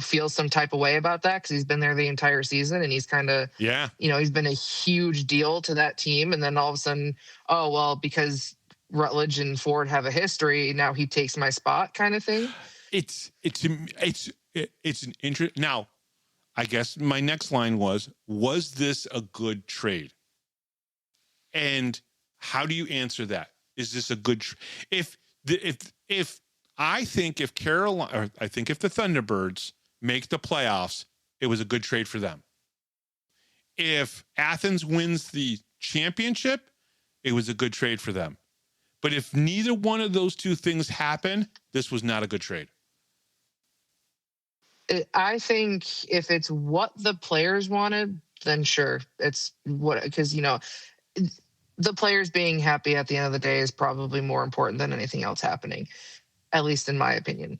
feel some type of way about that? Because he's been there the entire season and he's kind of, he's been a huge deal to that team. And then all of a sudden, oh, well, because Rutledge and Ford have a history, now he takes my spot kind of thing. It's an interest. Now, I guess my next line was this a good trade? And how do you answer that? Is this a good if I think if Carolina, or I think if the Thunderbirds make the playoffs, it was a good trade for them. If Athens wins the championship, it was a good trade for them. But if neither one of those two things happen, this was not a good trade. I think if it's what the players wanted, then sure, it's what, because, the players being happy at the end of the day is probably more important than anything else happening, at least in my opinion.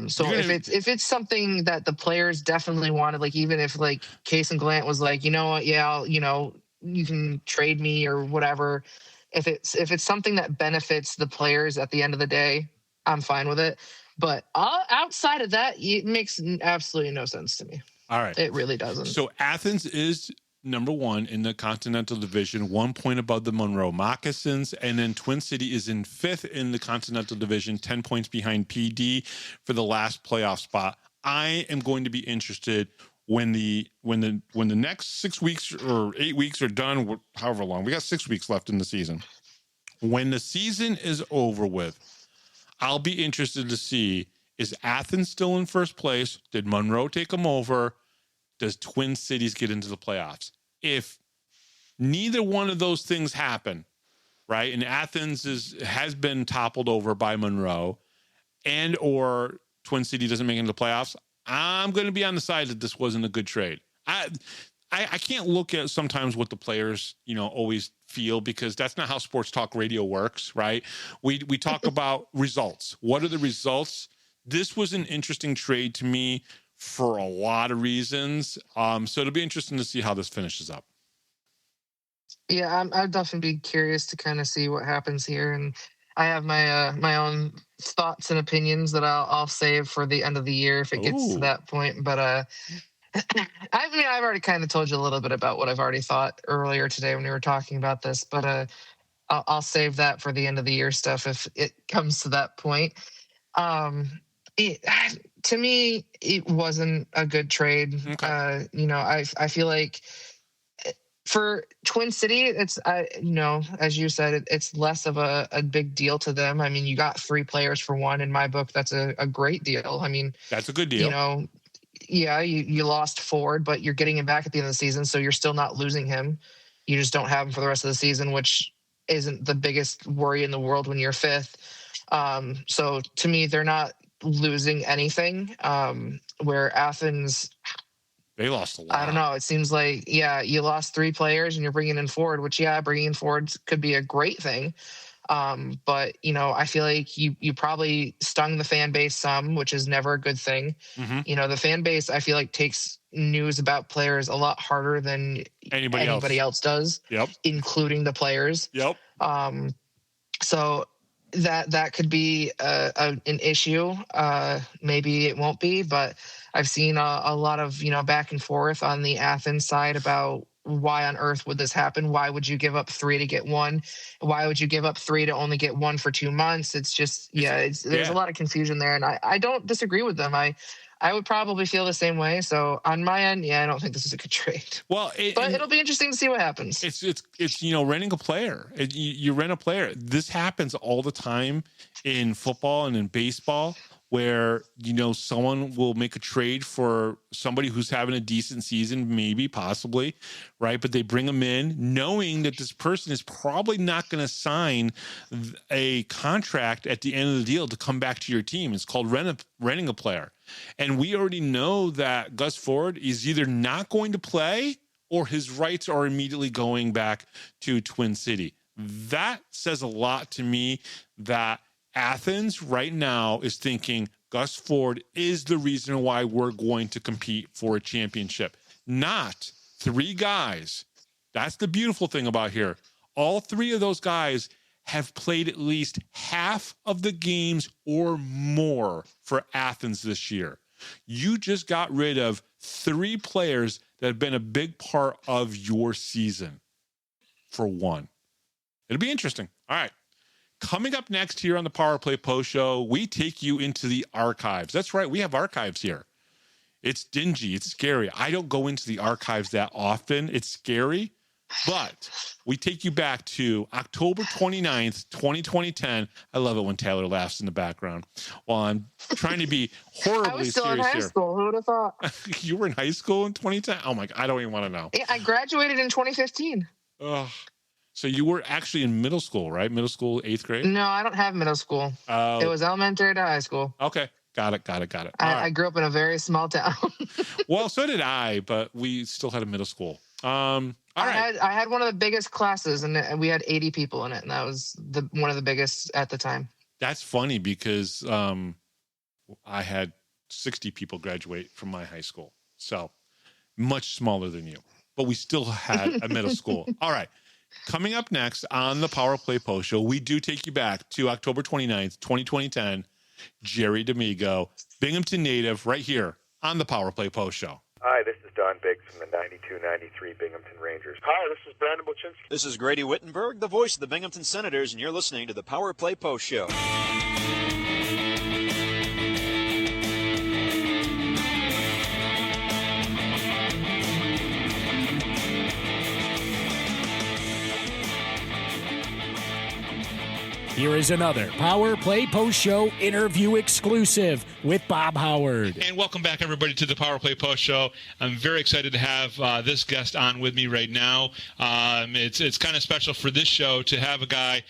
So if it's something that the players definitely wanted, like even if like Case and Glant was like, you know what, yeah, you can trade me or whatever. If it's something that benefits the players at the end of the day, I'm fine with it. But outside of that, it makes absolutely no sense to me. All right. It really doesn't. So Athens is number 1 in the Continental Division, 1 point above the Monroe Moccasins, and then Twin City is in 5th in the Continental Division, 10 points behind PD for the last playoff spot. I am going to be interested when the next 6 weeks or 8 weeks are done, however long. We got 6 weeks left in the season. When the season is over with, I'll be interested to see, is Athens still in first place? Did Monroe take them over? Does Twin Cities get into the playoffs? If neither one of those things happen, right, and Athens has been toppled over by Monroe, and or Twin City doesn't make it into the playoffs, I'm going to be on the side that this wasn't a good trade. I can't look at sometimes what the players, always feel, because that's not how sports talk radio works, right? We talk about results. What are the results? This was an interesting trade to me for a lot of reasons. So it'll be interesting to see how this finishes up. Yeah, I'd definitely be curious to kind of see what happens here, and I have my my own thoughts and opinions that I'll save for the end of the year if it gets to that point. But I've already kind of told you a little bit about what I've already thought earlier today when we were talking about this. But I'll save that for the end of the year stuff if it comes to that point. To me, it wasn't a good trade. Okay. I feel like for Twin City, it's as you said, it's less of a big deal to them. I mean, you got 3 players for one. In my book, that's a great deal. I mean, that's a good deal. Yeah, you lost Ford, but you're getting him back at the end of the season, so you're still not losing him. You just don't have him for the rest of the season, which isn't the biggest worry in the world when you're 5th. So to me, they're not losing anything. Where Athens, they lost a lot. I don't know. It seems like, you lost 3 players and you're bringing in Ford, which, bringing in Ford could be a great thing. But I feel like you probably stung the fan base some, which is never a good thing. Mm-hmm. The fan base, I feel like, takes news about players a lot harder than anybody else does. Yep. Including the players. Yep. So that could be an issue. Maybe it won't be, but I've seen a lot of, back and forth on the Athens side about why on earth would this happen? Why would you give up 3 to get 1? Why would you give up 3 to only get 1 for 2 months? It's just, there's a lot of confusion there. And I don't disagree with them. I would probably feel the same way. So on my end, I don't think this is a good trade. Well, but it'll be interesting to see what happens. It's renting a player. You rent a player. This happens all the time in football and in baseball, where, someone will make a trade for somebody who's having a decent season, maybe, possibly, right? But they bring them in knowing that this person is probably not going to sign a contract at the end of the deal to come back to your team. It's called renting a player. And we already know that Gus Ford is either not going to play or his rights are immediately going back to Twin City. That says a lot to me that Athens right now is thinking Gus Ford is the reason why we're going to compete for a championship, not 3 guys. That's the beautiful thing about here. All 3 of those guys have played at least half of the games or more for Athens this year. You just got rid of 3 players that have been a big part of your season for one. It'll be interesting. All right. Coming up next here on the Power Play Post Show, we take you into the archives. That's right. We have archives here. It's dingy. It's scary. I don't go into the archives that often. It's scary, But we take you back to October 29th, 2010. I love it when Taylor laughs in the background while I'm trying to be horribly I was still in serious high here. school. Who would have thought? You were in high school in 2010? Oh, my God. I don't even want to know. Yeah, I graduated in 2015. So you were actually in middle school, right? Middle school, 8th grade? No, I don't have middle school. It was elementary to high school. Okay. Got it. I grew up in a very small town. Well, so did I, but we still had a middle school. All right. I had one of the biggest classes, and we had 80 people in it, and that was one of the biggest at the time. That's funny because I had 60 people graduate from my high school, so much smaller than you, but we still had a middle school. All right. Coming up next on the Power Play Post Show, we do take you back to October 29th, 2010. Jerry D'Amigo, Binghamton native, right here on the Power Play Post Show. Hi, this is Don Biggs from the 92-93 Binghamton Rangers. Hi, this is Brandon Buczynski. This is Grady Wittenberg, the voice of the Binghamton Senators, and you're listening to the Power Play Post Show. Here is another Power Play Post Show interview exclusive with Bob Howard. And welcome back, everybody, to the Power Play Post Show. I'm very excited to have this guest on with me right now. It's kind of special for this show to have a guy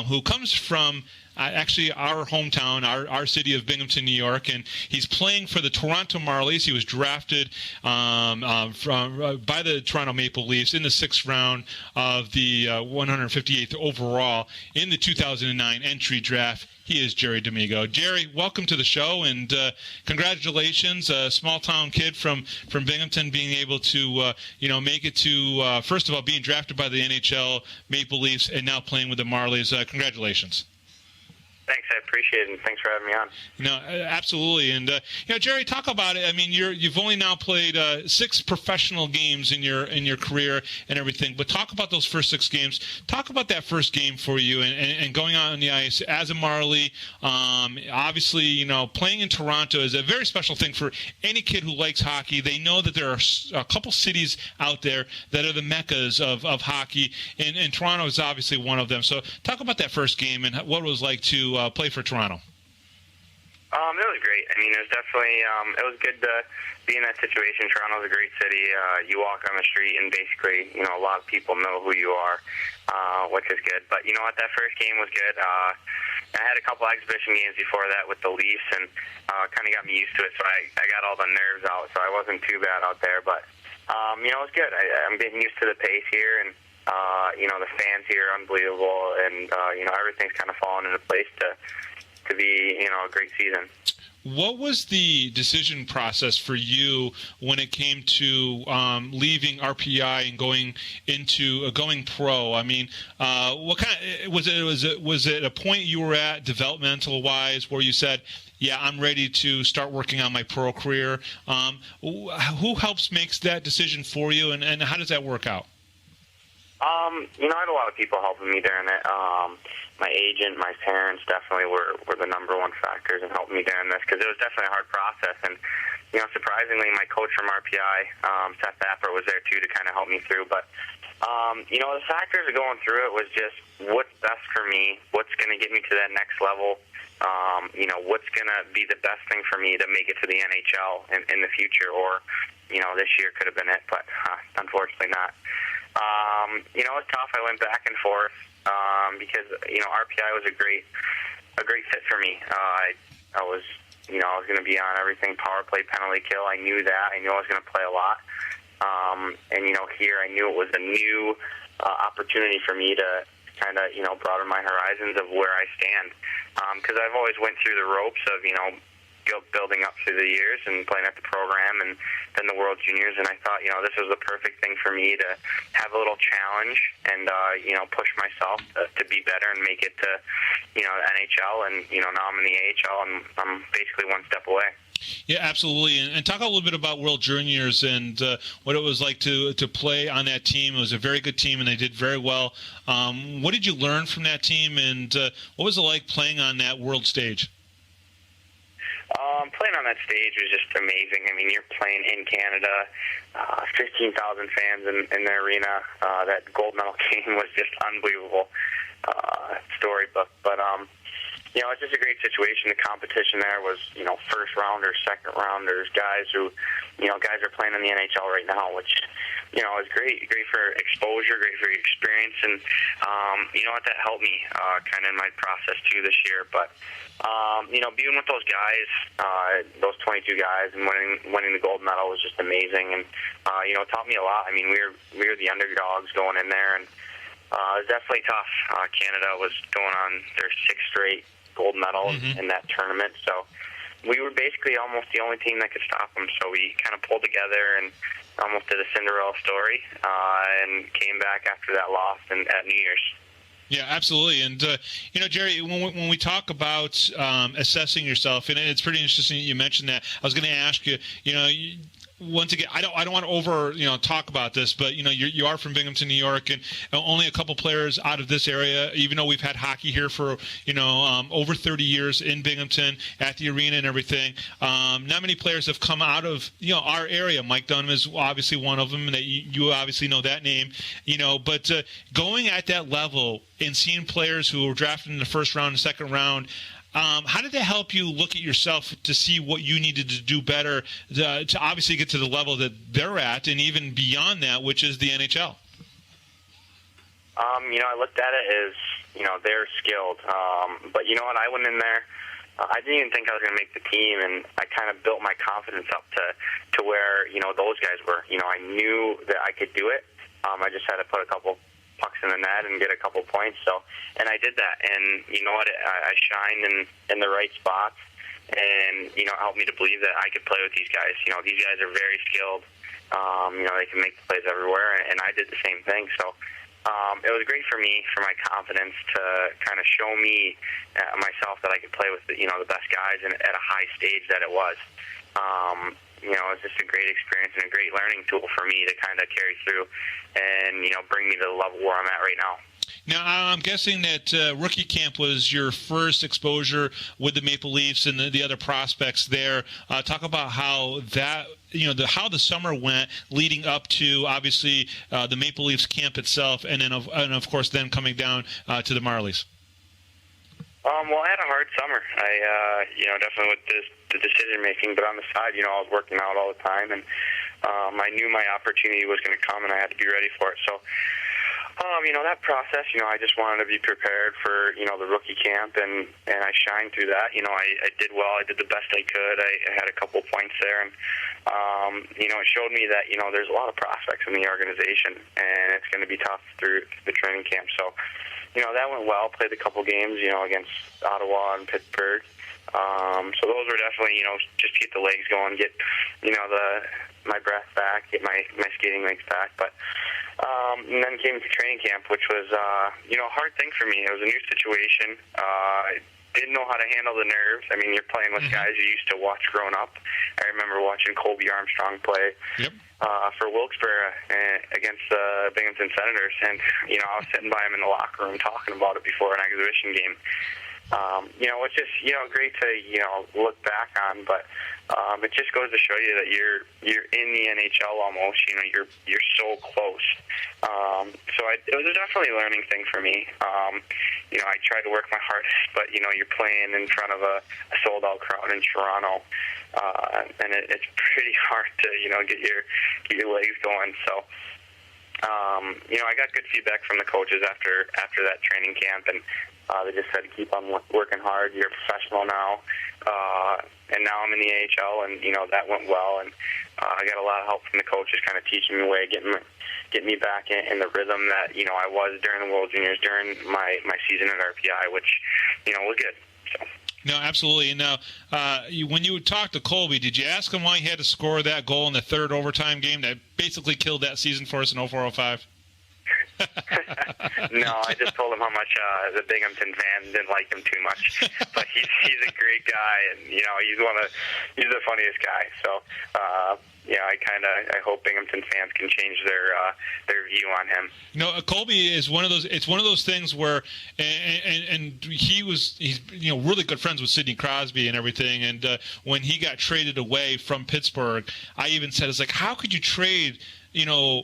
who comes from actually our hometown, our city of Binghamton, New York, and he's playing for the Toronto Marlies. He was drafted by the Toronto Maple Leafs in the 6th round of the 158th overall in the 2009 entry draft. He is Jerry D'Amigo. Jerry, welcome to the show, and congratulations, a small-town kid from Binghamton being able to make it to, first of all, being drafted by the NHL Maple Leafs and now playing with the Marlies. Congratulations. Thanks, I appreciate it, and thanks for having me on. No, absolutely. And Jerry, talk about it. I mean, you've only now played 6 professional games in your career and everything. But talk about those first 6 games. Talk about that first game for you and going out on the ice as a Marley. Obviously, playing in Toronto is a very special thing for any kid who likes hockey. They know that there are a couple cities out there that are the meccas of hockey, and Toronto is obviously one of them. So talk about that first game and what it was like to play for Toronto. It was great. I mean, it was definitely it was good to be in that situation. Toronto's a great city. You walk on the street and basically, a lot of people know who you are, which is good. But you know what? That first game was good. I had a couple exhibition games before that with the Leafs, and kind of got me used to it. So I got all the nerves out, so I wasn't too bad out there. But it was good. I'm getting used to the pace here, and the fans here are unbelievable, and everything's kind of fallen into place to be a great season. What was the decision process for you when it came to leaving RPI and going into going pro? I mean, what kind of, was it a point you were at developmental wise where you said, yeah, I'm ready to start working on my pro career? Who helps makes that decision for you, and how does that work out? I had a lot of people helping me during it. My agent, my parents definitely were the number one factors in helping me during this, because it was definitely a hard process. And, surprisingly, my coach from RPI, Seth Apper, was there too to kind of help me through. But, the factors of going through it was just what's best for me, what's going to get me to that next level, what's going to be the best thing for me to make it to the NHL in the future, or, this year could have been it, but unfortunately not. It was tough. I went back and forth because RPI was a great fit for me. I was going to be on everything, power play, penalty kill. I knew that. I knew I was going to play a lot. Here I knew it was a new opportunity for me to kind of broaden my horizons of where I stand. Because I've always went through the ropes of building up through the years and playing at the program and then the World Juniors, and I thought this was the perfect thing for me to have a little challenge and push myself to be better and make it to NHL, and now I'm in the AHL and I'm basically one step away. Yeah, absolutely. And talk a little bit about World Juniors and what it was like to play on that team. It was a very good team, and they did very well. What did you learn from that team, and what was it like playing on that world stage? Playing on that stage was just amazing. I mean, you're playing in Canada, 15,000 fans in the arena. That gold medal game was just unbelievable storybook. But it's just a great situation. The competition there was, first rounders, second rounders, guys who, guys are playing in the NHL right now, which, is great for exposure, great for experience, and that helped me kind of in my process too this year. But being with those guys, those 22 guys, and winning the gold medal was just amazing, and it taught me a lot. I mean, we were the underdogs going in there, and it was definitely tough. Canada was going on their sixth straight gold medal in that tournament, so we were basically almost the only team that could stop them. So we kind of pulled together and almost did a Cinderella story, and came back after that loss at New Year's. Yeah, absolutely. And, Jerry, when we talk about assessing yourself, and it's pretty interesting that you mentioned that. I was going to ask you, once again, I don't want to over talk about this, but you are from Binghamton, New York, and only a couple players out of this area. Even though we've had hockey here for over 30 years in Binghamton at the arena and everything, not many players have come out of our area. Mike Dunham is obviously one of them, and that you obviously know that name. But going at that level and seeing players who were drafted in the first round and second round. How did that help you look at yourself to see what you needed to do better to obviously get to the level that they're at and even beyond that, which is the NHL? I looked at it as, they're skilled. But you know what? I went in there. I didn't even think I was going to make the team, and I kind of built my confidence up to where, those guys were. I knew that I could do it. I just had to put a couple pucks in the net and get a couple points. So, and I did that, and you know what? I shined in the right spots, and it helped me to believe that I could play with these guys. These guys are very skilled. They can make the plays everywhere, and I did the same thing. So, it was great for me, for my confidence, to kind of show me myself that I could play with the best guys and at a high stage that it was. It was just a great experience and a great learning tool for me to kind of carry through and, bring me to the level where I'm at right now. Now, I'm guessing that rookie camp was your first exposure with the Maple Leafs and the other prospects there. Talk about how that, how the summer went leading up to, obviously, the Maple Leafs camp itself, and then, of course, then coming down to the Marlies. Well, I had a hard summer. I, definitely with the decision making, but on the side, I was working out all the time, and I knew my opportunity was going to come, and I had to be ready for it. So, that process, I just wanted to be prepared for, the rookie camp, and I shined through that. I did well. I did the best I could. I had a couple points there, and it showed me that there's a lot of prospects in the organization, and it's going to be tough through the training camp. So. That went well. Played a couple games, against Ottawa and Pittsburgh. So those were definitely, just to get the legs going, get, my breath back, get my skating legs back. But and then came to training camp, which was, a hard thing for me. It was a new situation. I didn't know how to handle the nerves. I mean, you're playing with guys you used to watch growing up. I remember watching Colby Armstrong play. Yep. For Wilkes-Barre against the Binghamton Senators, and I was sitting by him in the locker room talking about it before an exhibition game. It's just great to look back on, but it just goes to show you that you're in the NHL almost. You're so close. So it was definitely a learning thing for me. I tried to work my hardest, but you're playing in front of a sold out crowd in Toronto. And it's pretty hard to get your legs going. So I got good feedback from the coaches after that training camp, and they just said to keep on working hard. You're a professional now, and now I'm in the AHL, and that went well. And I got a lot of help from the coaches, kind of teaching me the way, getting me back in the rhythm that I was during the World Juniors, during my season at RPI, which was good. So. No, absolutely. Now, when you talked to Colby, did you ask him why he had to score that goal in the third overtime game that basically killed that season for us in 04-05? No, I just told him how much the Binghamton fans didn't like him too much. But he's a great guy, and he's the funniest guy. So I hope Binghamton fans can change their view on him. No, Colby is one of those. It's one of those things where, and he's really good friends with Sidney Crosby and everything. And when he got traded away from Pittsburgh, I even said, it's like, how could you trade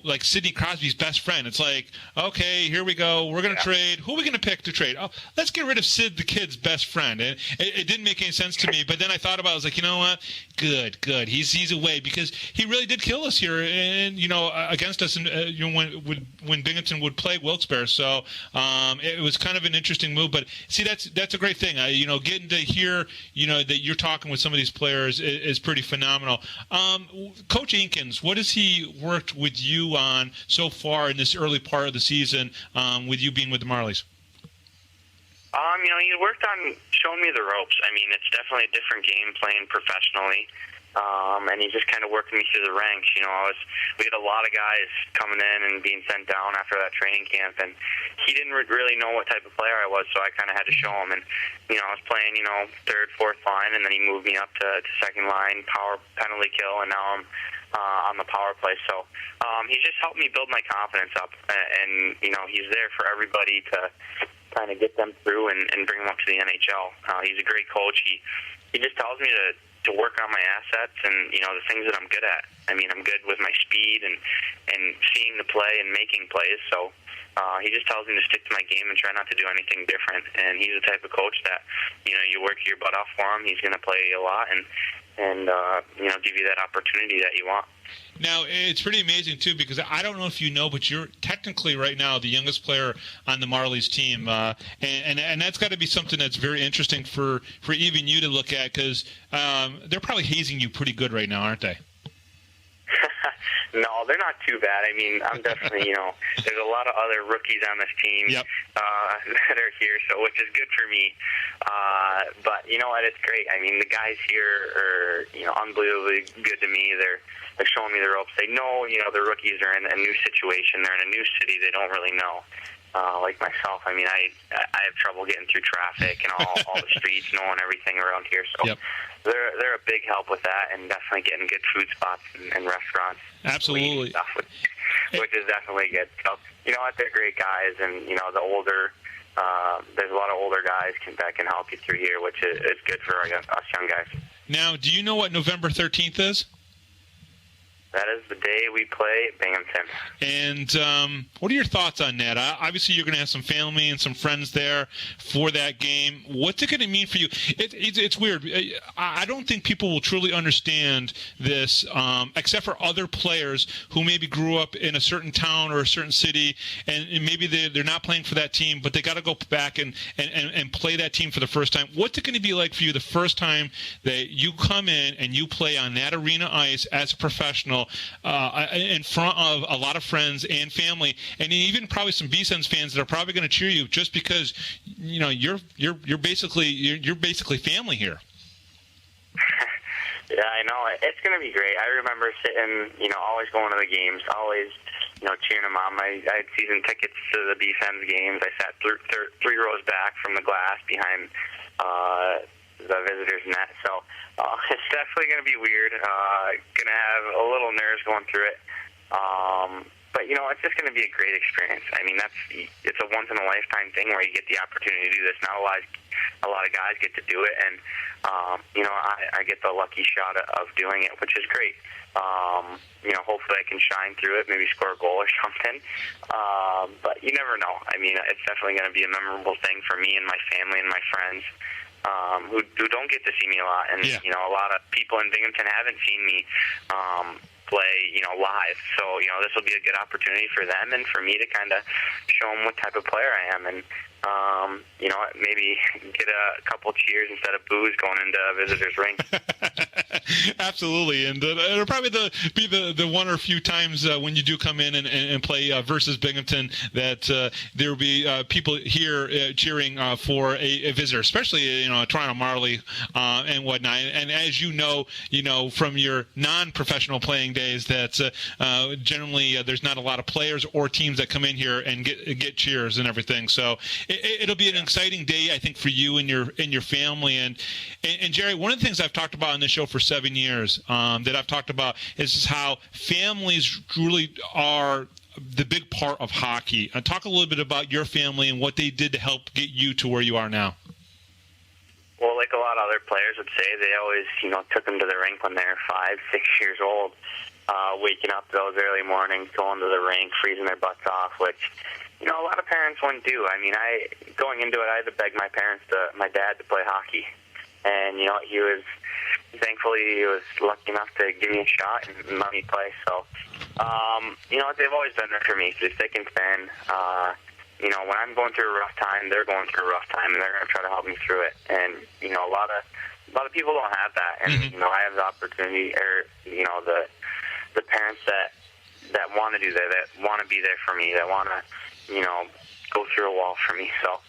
like Sidney Crosby's best friend? It's like, okay, here we go. We're going to trade. Who are we going to pick to trade? Oh, let's get rid of Sid, the kid's best friend. And it didn't make any sense to me. But then I thought about it. I was like, you know what? Good. He's away, because he really did kill us here and against us. And when Binghamton would play Wilkes-Barre. So it was kind of an interesting move. But see, that's a great thing. Getting to hear that you're talking with some of these players is pretty phenomenal. Coach Inkins, what has he worked with you on so far in this early part of the season, with you being with the Marlies? He worked on showing me the ropes. I mean, it's definitely a different game playing professionally. And he's just kind of working me through the ranks. We had a lot of guys coming in and being sent down after that training camp, and he didn't really know what type of player I was, so I kind of had to show him. And I was playing, third, fourth line, and then he moved me up to second line, power penalty kill, and now I'm on the power play. So he's just helped me build my confidence up, and he's there for everybody to kind of get them through and bring them up to the NHL. He's a great coach. He just tells me to work on my assets and the things that I'm good at. I mean, I'm good with my speed and seeing the play and making plays. So he just tells me to stick to my game and try not to do anything different. And he's the type of coach that you work your butt off for him. He's going to play a lot and give you that opportunity that you want. Now, it's pretty amazing, too, because I don't know if you know, but you're technically right now the youngest player on the Marlies team. And that's got to be something that's very interesting for even you to look at, because they're probably hazing you pretty good right now, aren't they? No, they're not too bad. I mean, I'm definitely, there's a lot of other rookies on this team that are here, so which is good for me. But you know what? It's great. I mean, the guys here are, unbelievably good to me. They're showing me the ropes. They know, the rookies are in a new situation. They're in a new city they don't really know. Like myself, I mean, I have trouble getting through traffic and all the streets, knowing everything around here. So they're a big help with that, and definitely getting good food spots and restaurants. Absolutely. Stuff, which is definitely good. So you know what? They're great guys, and the older. There's a lot of older guys that can help you through here, which is good for us young guys. Now, do you know what November 13th is? That is the day we play Binghamton. And what are your thoughts on that? Obviously, you're going to have some family and some friends there for that game. What's it going to mean for you? It's weird. I don't think people will truly understand this, except for other players who maybe grew up in a certain town or a certain city, and maybe they're not playing for that team, but they got to go back and play that team for the first time. What's it going to be like for you the first time that you come in and you play on that arena ice as a professional, in front of a lot of friends and family, and even probably some B-Sens fans that are probably going to cheer you just because you're basically family here. Yeah, I know. It's going to be great. I remember sitting, always going to the games, always, cheering them on. I had season tickets to the B-Sens games. I sat three rows back from the glass behind the visitors' net. So it's definitely going to be weird. Going to have a little nerves going through it. But, it's just going to be a great experience. I mean, it's a once-in-a-lifetime thing where you get the opportunity to do this. Not a lot of guys get to do it, and, I get the lucky shot of doing it, which is great. Hopefully I can shine through it, maybe score a goal or something. But you never know. I mean, it's definitely going to be a memorable thing for me and my family and my friends. Who don't get to see me a lot, and a lot of people in Binghamton haven't seen me play, live. So this will be a good opportunity for them and for me to kind of show them what type of player I am. And you know, maybe get a couple cheers instead of boos going into a visitor's rink. Absolutely, and it'll probably be the one or few times when you do come in and play versus Binghamton that there will be people here cheering for a visitor, especially, you know, a Toronto Marley and whatnot. And as you know from your non-professional playing days, that generally there's not a lot of players or teams that come in here and get cheers and everything. So it'll be an exciting day, I think, for you and your family. And Jerry, one of the things I've talked about on this show for 7 years that I've talked about is how families really are the big part of hockey. Talk a little bit about your family and what they did to help get you to where you are now. Well, like a lot of other players would say, they always, you know, took them to the rink when they were 5, 6 years old, waking up those early mornings, going to the rink, freezing their butts off, which, you know, a lot of parents wouldn't do. I mean, going into it, I had to beg my dad to play hockey. And, you know, thankfully, he was lucky enough to give me a shot and let me play. So, you know, they've always been there for me through thick and thin. You know, when I'm going through a rough time, they're going through a rough time, and they're going to try to help me through it. And, you know, a lot of people don't have that. And, you know, I have the opportunity, or, you know, the parents that want to do that, that want to be there for me, that want to, you know, go through a wall for me. So,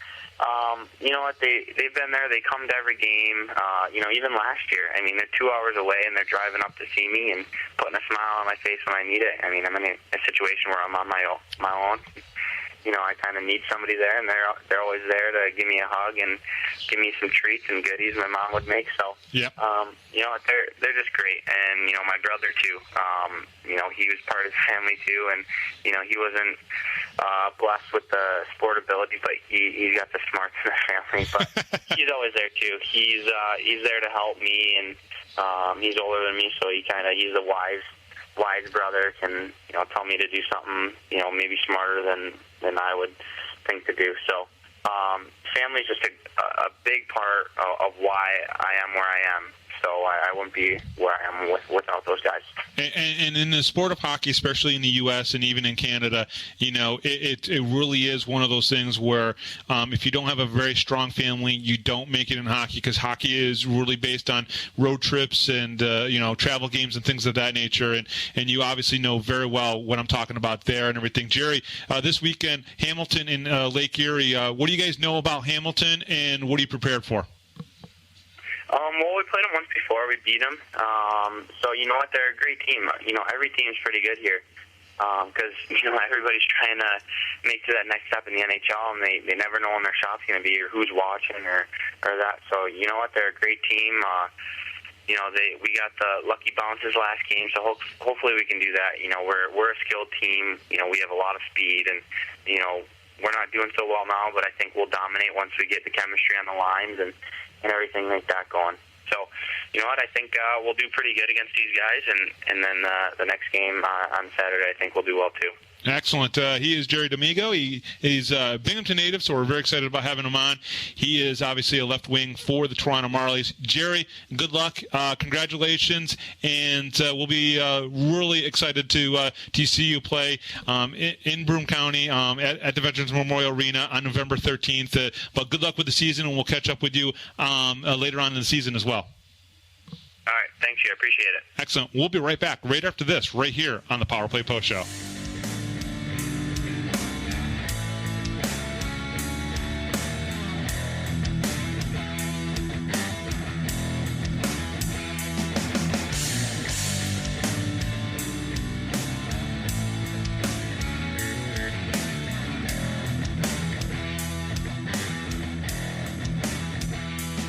you know what, they've been there. They come to every game. You know, even last year, I mean, they're 2 hours away, and they're driving up to see me and putting a smile on my face when I need it. I mean, I'm in a situation where I'm on my own. You know, I kind of need somebody there, and they're always there to give me a hug and give me some treats and goodies my mom would make. So, yeah. You know, they're just great. And, you know, my brother, too, you know, he was part of the family, too, and, you know, he wasn't blessed with the sport ability, but he's got the smarts in the family. But he's always there, too. He's there to help me, and he's older than me, so he's a wise brother, can, you know, tell me to do something, you know, maybe smarter than I would think to do. So family's just a big part of why I am where I am. So I wouldn't be where I am without those guys. And in the sport of hockey, especially in the U.S. and even in Canada, you know, it really is one of those things where if you don't have a very strong family, you don't make it in hockey, because hockey is really based on road trips and, you know, travel games and things of that nature. And you obviously know very well what I'm talking about there and everything. Jerry, this weekend, Hamilton in Lake Erie, what do you guys know about Hamilton, and what are you prepared for? Well, we played them once before. We beat them. So, you know what? They're a great team. You know, every team's pretty good here because, you know, everybody's trying to make to that next step in the NHL, and they never know when their shot's going to be or who's watching or that. So, you know what? They're a great team. You know, we got the lucky bounces last game, so hopefully we can do that. You know, we're a skilled team. You know, we have a lot of speed, and, you know, we're not doing so well now, but I think we'll dominate once we get the chemistry on the lines and everything like that going. So, you know what, I think we'll do pretty good against these guys, and then the next game on Saturday, I think we'll do well too. Excellent. He is Jerry D'Amigo. He's a Binghamton native, so we're very excited about having him on. He is obviously a left wing for the Toronto Marlies. Jerry, good luck. Congratulations, and we'll be really excited to see you play in Broome County at the Veterans Memorial Arena on November 13th. But good luck with the season, and we'll catch up with you later on in the season as well. All right. Thanks, you. I appreciate it. Excellent. We'll be right back right after this, right here on the Power Play Post Show.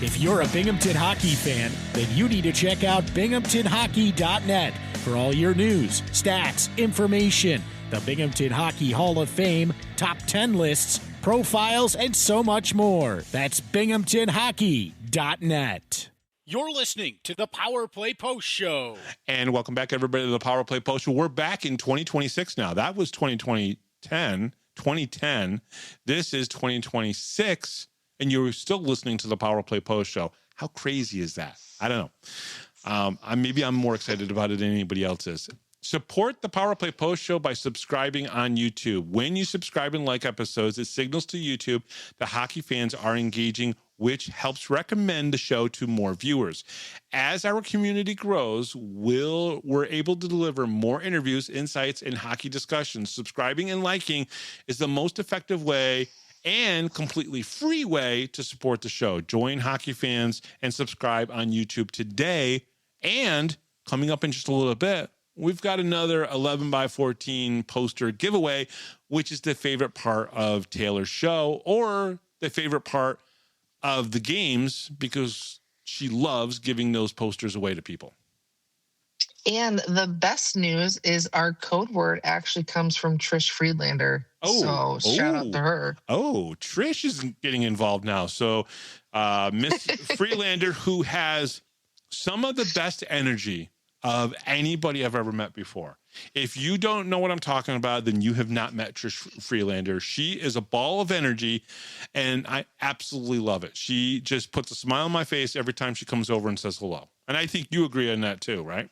If you're a Binghamton hockey fan, then you need to check out binghamtonhockey.net for all your news, stats, information, the Binghamton Hockey Hall of Fame, top 10 lists, profiles, and so much more. That's binghamtonhockey.net. You're listening to the Power Play Post Show. And welcome back, everybody, to the Power Play Post Show. We're back in 2026 now. That was 2010. This is 2026. And you're still listening to the Power Play Post Show. How crazy is that? I don't know. Maybe I'm more excited about it than anybody else is. Support the Power Play Post Show by subscribing on YouTube. When you subscribe and like episodes, it signals to YouTube that hockey fans are engaging, which helps recommend the show to more viewers. As our community grows, we're able to deliver more interviews, insights, and hockey discussions. Subscribing and liking is the most effective way and completely free way to support the show. Join hockey fans and subscribe on YouTube today. And coming up in just a little bit, we've got another 11 by 14 poster giveaway, which is the favorite part of Taylor's show or the favorite part of the games because she loves giving those posters away to people. And the best news is our code word actually comes from Trish Friedlander. So shout out to her. Oh, Trish is getting involved now. So Miss Friedlander, who has some of the best energy of anybody I've ever met before. If you don't know what I'm talking about, then you have not met Trish Friedlander. She is a ball of energy, and I absolutely love it. She just puts a smile on my face every time she comes over and says hello. And I think you agree on that too, right?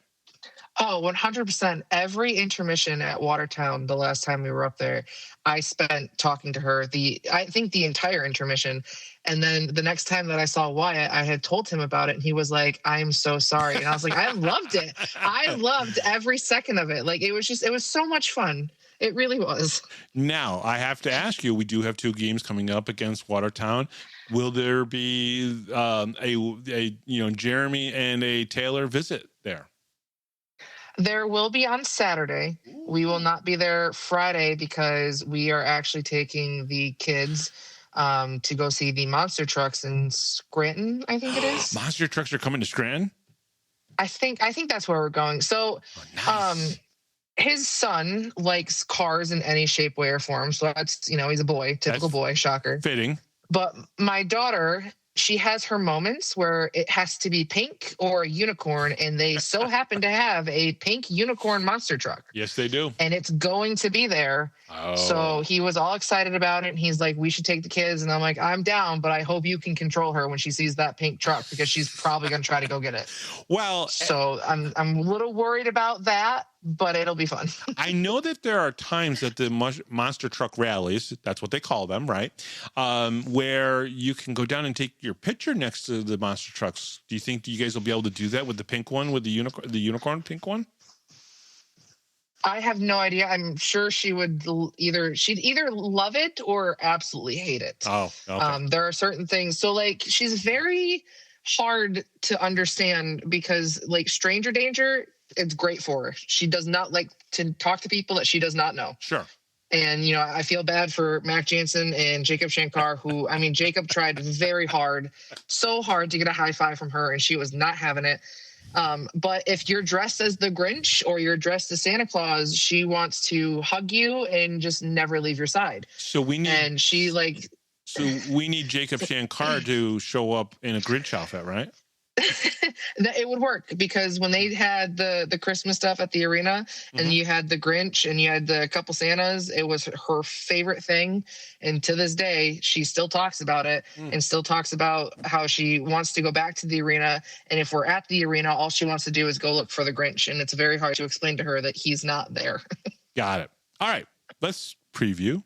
Oh, 100%. Every intermission at Watertown, the last time we were up there, I spent talking to her I think the entire intermission. And then the next time that I saw Wyatt, I had told him about it, and he was like, "I'm so sorry." And I was like, I loved it. I loved every second of it. Like, it was so much fun. It really was. Now, I have to ask you, we do have 2 games coming up against Watertown. Will there be a Jeremy and a Taylor visit there? There will be on Saturday. We will not be there Friday because we are actually taking the kids to go see the monster trucks in Scranton, I think it is. Monster trucks are coming to Scranton? I think that's where we're going. So nice. His son likes cars in any shape, way, or form. So that's, he's a boy, typical boy, shocker. Fitting. But my daughter, she has her moments where it has to be pink or a unicorn, and they so happen to have a pink unicorn monster truck. Yes, they do. And it's going to be there. Oh. So he was all excited about it, and he's like, "We should take the kids." And I'm like, "I'm down, but I hope you can control her when she sees that pink truck because she's probably going to try to go get it." Well, so I'm a little worried about that, but it'll be fun. I know that there are times at the monster truck rallies, that's what they call them, right? Where you can go down and take your picture next to the monster trucks. Do you think you guys will be able to do that with the pink one, with the unicorn pink one? I have no idea. I'm sure she would she'd either love it or absolutely hate it. Oh, okay. There are certain things. So like, she's very hard to understand because like stranger danger, it's great for her. She does not like to talk to people that she does not know. Sure. And, I feel bad for Mac Jansen and Jacob Shankar, who, Jacob tried very hard, so hard to get a high five from her, and she was not having it. But if you're dressed as the Grinch or you're dressed as Santa Claus, she wants to hug you and just never leave your side. So we need Jacob Shankar to show up in a Grinch outfit, right? It would work because when they had the Christmas stuff at the arena and you had the Grinch and you had the couple Santas, it was her favorite thing. And to this day, she still talks about it and still talks about how she wants to go back to the arena. And if we're at the arena, all she wants to do is go look for the Grinch. And it's very hard to explain to her that he's not there. Got it. All right. Let's preview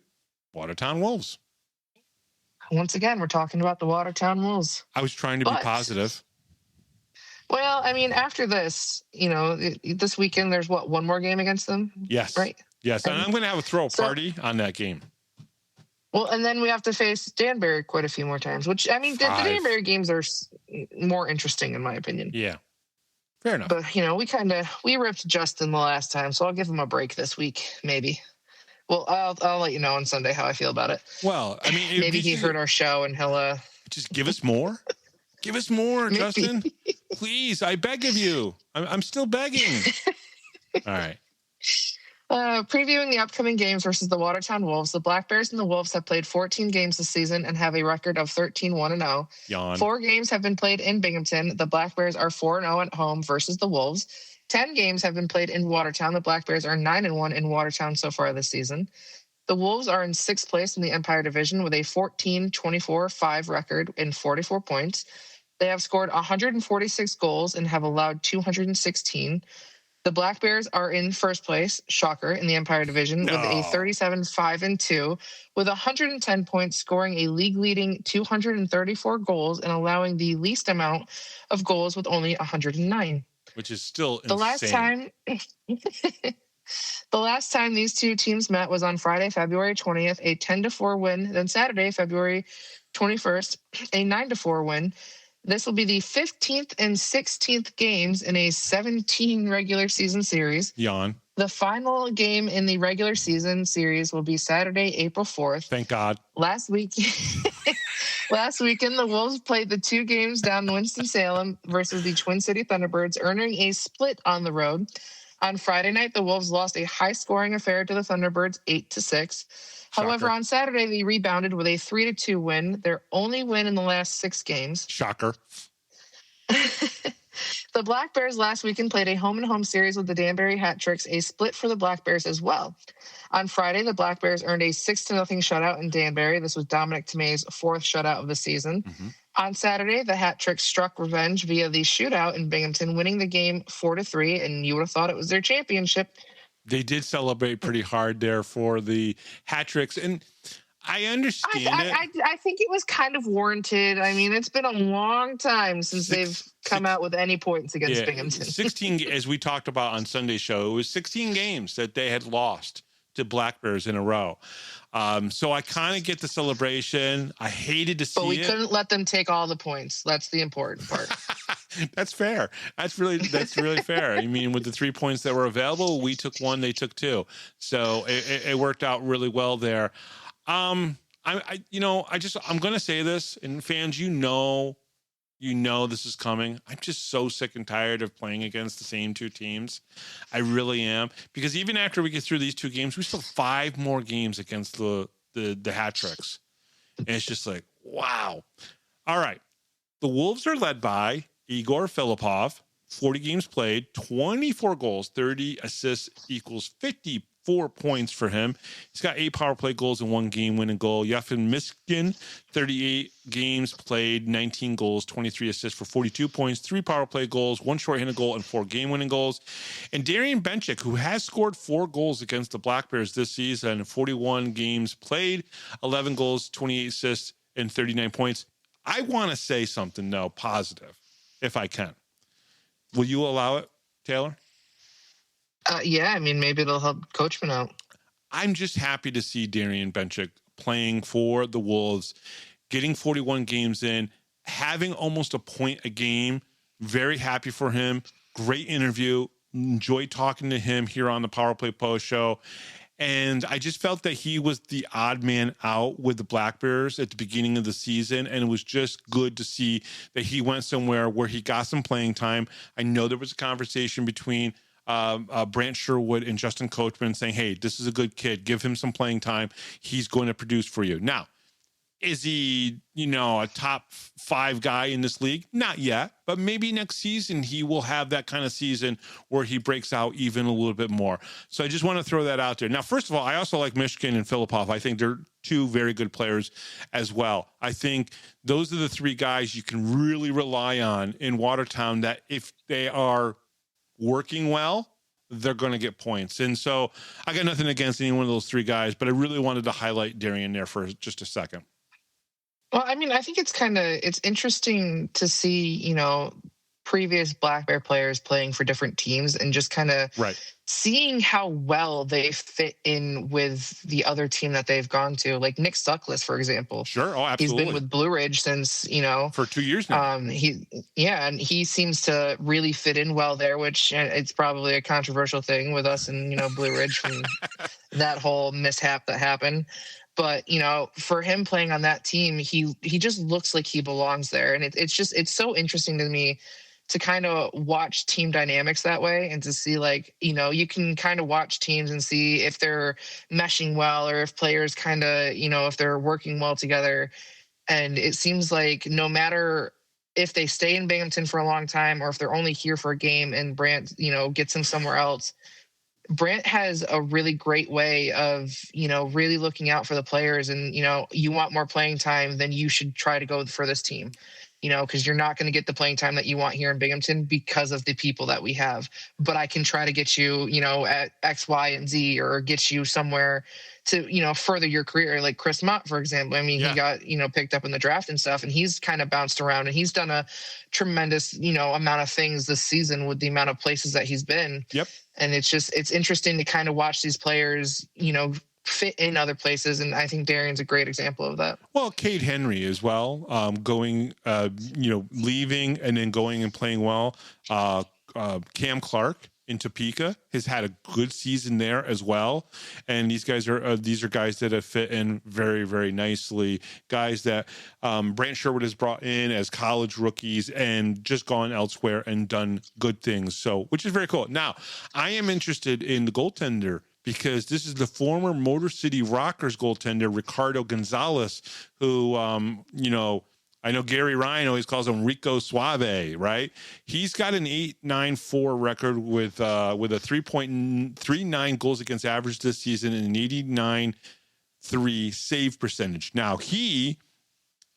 Watertown Wolves. Once again, we're talking about the Watertown Wolves. I was trying to be positive. Well, after this, this weekend, there's one more game against them? Yes. Right? Yes. And I'm going to have a throw party on that game. Well, and then we have to face Danbury quite a few more times, which, the Danbury games are more interesting, in my opinion. Yeah. Fair enough. But, we ripped Justin the last time, so I'll give him a break this week, maybe. Well, I'll let you know on Sunday how I feel about it. Well, maybe he heard our show and he'll... Just give us more. Give us more, Justin. Please, I beg of you. I'm still begging. All right. Previewing the upcoming games versus the Watertown Wolves, the Black Bears and the Wolves have played 14 games this season and have a record of 13-1-0. Yawn. 4 games have been played in Binghamton. The Black Bears are 4-0 at home versus the Wolves. 10 games have been played in Watertown. The Black Bears are 9-1 in Watertown so far this season. The Wolves are in 6th place in the Empire Division with a 14-24-5 record and 44 points. They have scored 146 goals and have allowed 216. The Black Bears are in first place, shocker, in the Empire Division with a 37-5-2 with 110 points, scoring a league-leading 234 goals and allowing the least amount of goals with only 109. Which is still The insane. The last time these two teams met was on Friday, February 20th, a 10-4 win. Then Saturday, February 21st, a 9-4 win. This will be the 15th and 16th games in a 17 regular season series. Yawn. The final game in the regular season series will be Saturday, April 4th. Thank God. Last weekend, the Wolves played the 2 games down in Winston-Salem versus the Twin City Thunderbirds, earning a split on the road. On Friday night, the Wolves lost a high-scoring affair to the Thunderbirds, 8-6. However, on Saturday, they rebounded with a 3-2 win, their only win in the last 6 games. Shocker. The Black Bears last weekend played a home-and-home series with the Danbury Hat Tricks, a split for the Black Bears as well. On Friday, the Black Bears earned a 6-0 shutout in Danbury. This was Dominic Tomei's 4th shutout of the season. Mm-hmm. On Saturday, the Hat Tricks struck revenge via the shootout in Binghamton, winning the game 4-3, and you would have thought it was their championship. They did celebrate pretty hard there for the Hat Tricks, and I understand it. I think it was kind of warranted. I mean, it's been a long time since they've come out with any points against Binghamton. 16, as we talked about on Sunday's show, it was 16 games that they had lost to Black Bears in a row. So I kind of get the celebration. I hated to see it. But we couldn't let them take all the points. That's the important part. That's fair. That's really fair. I mean, with the 3 points that were available, we took 1, they took 2. So it worked out really well there. I'm going to say this, and fans, you know this is coming. I'm just so sick and tired of playing against the same 2 teams. I really am, because even after we get through these 2 games, we still have 5 more games against the Hat Tricks, and it's just like, wow. All right, the Wolves are led by Igor Filipov, 40 games played, 24 goals, 30 assists equals 54 points for him. He's got 8 power play goals and 1 game-winning goal. Yefim Miskin, 38 games played, 19 goals, 23 assists for 42 points, 3 power play goals, 1 shorthanded goal, and 4 game-winning goals. And Darian Benchik, who has scored 4 goals against the Black Bears this season, 41 games played, 11 goals, 28 assists, and 39 points. I want to say something, though, positive, if I can. Will you allow it, Taylor? Yeah, I mean, maybe it'll help Coachman out. I'm just happy to see Darian Benchik playing for the Wolves, getting 41 games in, having almost a point a game. Very happy for him. Great interview. Enjoyed talking to him here on the Power Play Post Show. And I just felt that he was the odd man out with the Black Bears at the beginning of the season. And it was just good to see that he went somewhere where he got some playing time. I know there was a conversation between Brant Sherwood and Justin Coachman saying, hey, this is a good kid. Give him some playing time. He's going to produce for you. Now, is he, a top 5 guy in this league? Not yet, but maybe next season he will have that kind of season where he breaks out even a little bit more. So I just want to throw that out there. Now, first of all, I also like Michigan and Filipov. I think they're 2 very good players as well. I think those are the 3 guys you can really rely on in Watertown, that if they are working well, they're going to get points. And so I got nothing against any one of those 3 guys, but I really wanted to highlight Darian there for just a second. Well, I mean, I think it's interesting to see, previous Black Bear players playing for different teams and just kind of seeing how well they fit in with the other team that they've gone to. Like Nick Suckless, for example. Sure. Oh, absolutely. He's been with Blue Ridge since, for 2 years now. and he seems to really fit in well there, which it's probably a controversial thing with us and, Blue Ridge from that whole mishap that happened. But, for him playing on that team, he just looks like he belongs there. And it's so interesting to me to kind of watch team dynamics that way and to see you can kind of watch teams and see if they're meshing well or if players kind of, if they're working well together. And it seems like no matter if they stay in Binghamton for a long time or if they're only here for a game and Brant, gets them somewhere else, Brant has a really great way of, really looking out for the players and, you want more playing time, then you should try to go for this team. because you're not going to get the playing time that you want here in Binghamton because of the people that we have. But I can try to get you, at X, Y, and Z, or get you somewhere to, further your career. Like Chris Mott, for example. I mean, he got, picked up in the draft and stuff, and he's kind of bounced around, and he's done a tremendous, amount of things this season with the amount of places that he's been. Yep. And it's interesting to kind of watch these players, fit in other places, and I think Darian's a great example of that. Well, Cade Henry as well, going, leaving and then going and playing well. Cam Clark in Topeka has had a good season there as well, and these guys are guys that have fit in very, very nicely. Guys that Brant Sherwood has brought in as college rookies and just gone elsewhere and done good things. So, which is very cool. Now, I am interested in the goaltender, because this is the former Motor City Rockers goaltender, Ricardo Gonzalez, who, I know Gary Ryan always calls him Rico Suave, right? He's got an 8.94 record with a 3.39 goals against average this season and an 89.3 save percentage. Now, he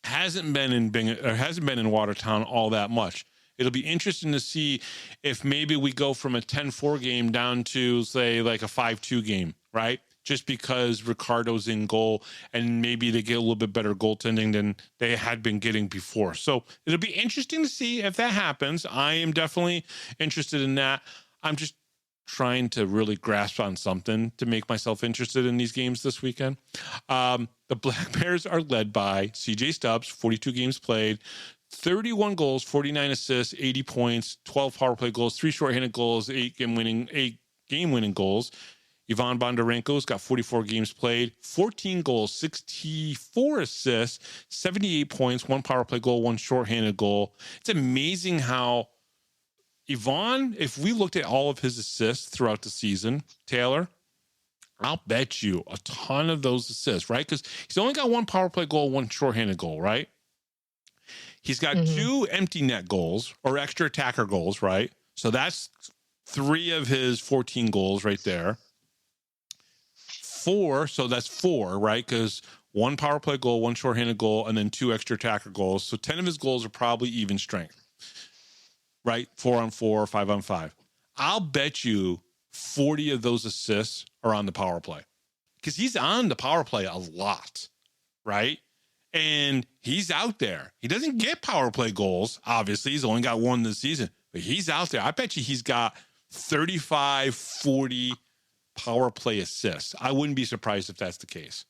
hasn't been in Watertown all that much. It'll be interesting to see if maybe we go from a 10-4 game down to, say, like a 5-2 game, right? Just because Ricardo's in goal and maybe they get a little bit better goaltending than they had been getting before. So it'll be interesting to see if that happens. I am definitely interested in that. I'm just trying to really grasp on something to make myself interested in these games this weekend. The Black Bears are led by CJ Stubbs, 42 games played, 31 goals, 49 assists, 80 points, 12 power play goals, 3 shorthanded goals, 8 game-winning goals. Ivan Bondarenko's got 44 games played, 14 goals, 64 assists, 78 points, 1 power play goal, 1 shorthanded goal. It's amazing how Ivan, if we looked at all of his assists throughout the season, Taylor, I'll bet you a ton of those assists, right? Because he's only got 1 power play goal, 1 shorthanded goal, right? He's got 2 empty net goals or extra attacker goals, right? So that's 3 of his 14 goals right there. 4, so that's 4, right? Because 1 power play goal, 1 shorthanded goal, and then 2 extra attacker goals. So 10 of his goals are probably even strength, right? 4-on-4, 5-on-5. I'll bet you 40 of those assists are on the power play, because he's on the power play a lot, right? And he's out there. He doesn't get power play goals. Obviously, he's only got 1 this season, but he's out there. I bet you he's got 35, 40 power play assists. I wouldn't be surprised if that's the case.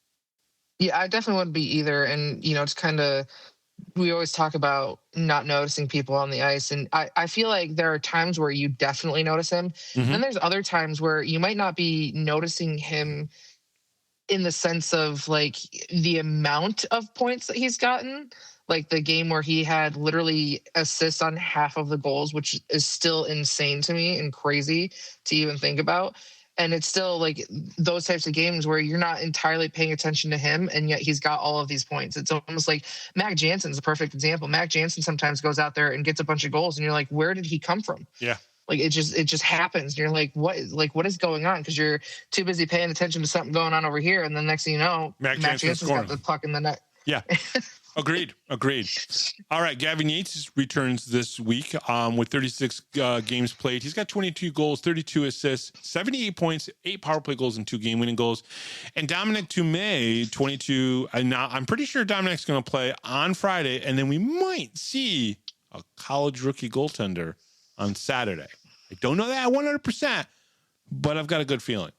Yeah, I definitely wouldn't be either. And, it's kind of, we always talk about not noticing people on the ice. And I feel like there are times where you definitely notice him. And then there's other times where you might not be noticing him in the sense of like the amount of points that he's gotten. Like the game where he had literally assists on half of the goals, which is still insane to me and crazy to even think about. And it's still like those types of games where you're not entirely paying attention to him, and yet he's got all of these points. It's almost like Mac Jansen's a perfect example. Mac Jansen sometimes goes out there and gets a bunch of goals, and you're like, where did he come from? Yeah. Like it just happens. And you're like, what is going on? Because you're too busy paying attention to something going on over here, and the next thing you know, Mac Jansen's got the puck in the net. Yeah. Agreed. All right, Gavin Yates returns this week with 36 games played. He's got 22 goals, 32 assists, 78 points, 8 power play goals, and 2 game-winning goals. And Dominic Tumay, 22. And now I'm pretty sure Dominic's going to play on Friday, and then we might see a college rookie goaltender on Saturday. I don't know that 100%, but I've got a good feeling.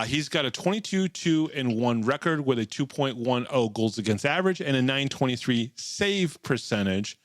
He's got a 22-2-1 record with a 2.10 goals against average and a 923 save percentage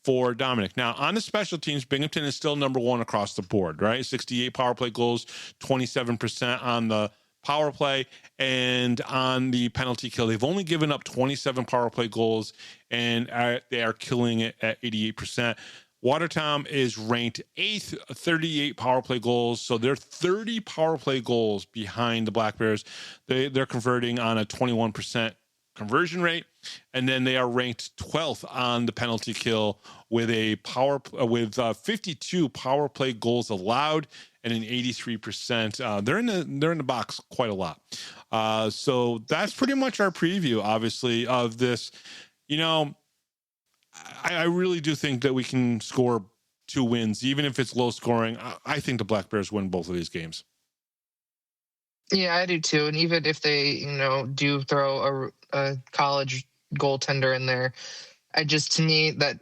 for Dominic. Now, on the special teams, Binghamton is still number 1 across the board, right? 68 power play goals, 27% on the power play, and on the penalty kill. They've only given up 27 power play goals, and they are killing it at 88%. Watertown is ranked 8th, 38 power play goals. So they're 30 power play goals behind the Black Bears. They're converting on a 21% conversion rate. And then they are ranked 12th on the penalty kill with 52 power play goals allowed and an 83%. They're in the box quite a lot. So that's pretty much our preview, obviously, of this. I really do think that we can score 2 wins, even if it's low scoring. I think the Black Bears win both of these games. Yeah, I do too. And even if they, do throw a college goaltender in there, to me, that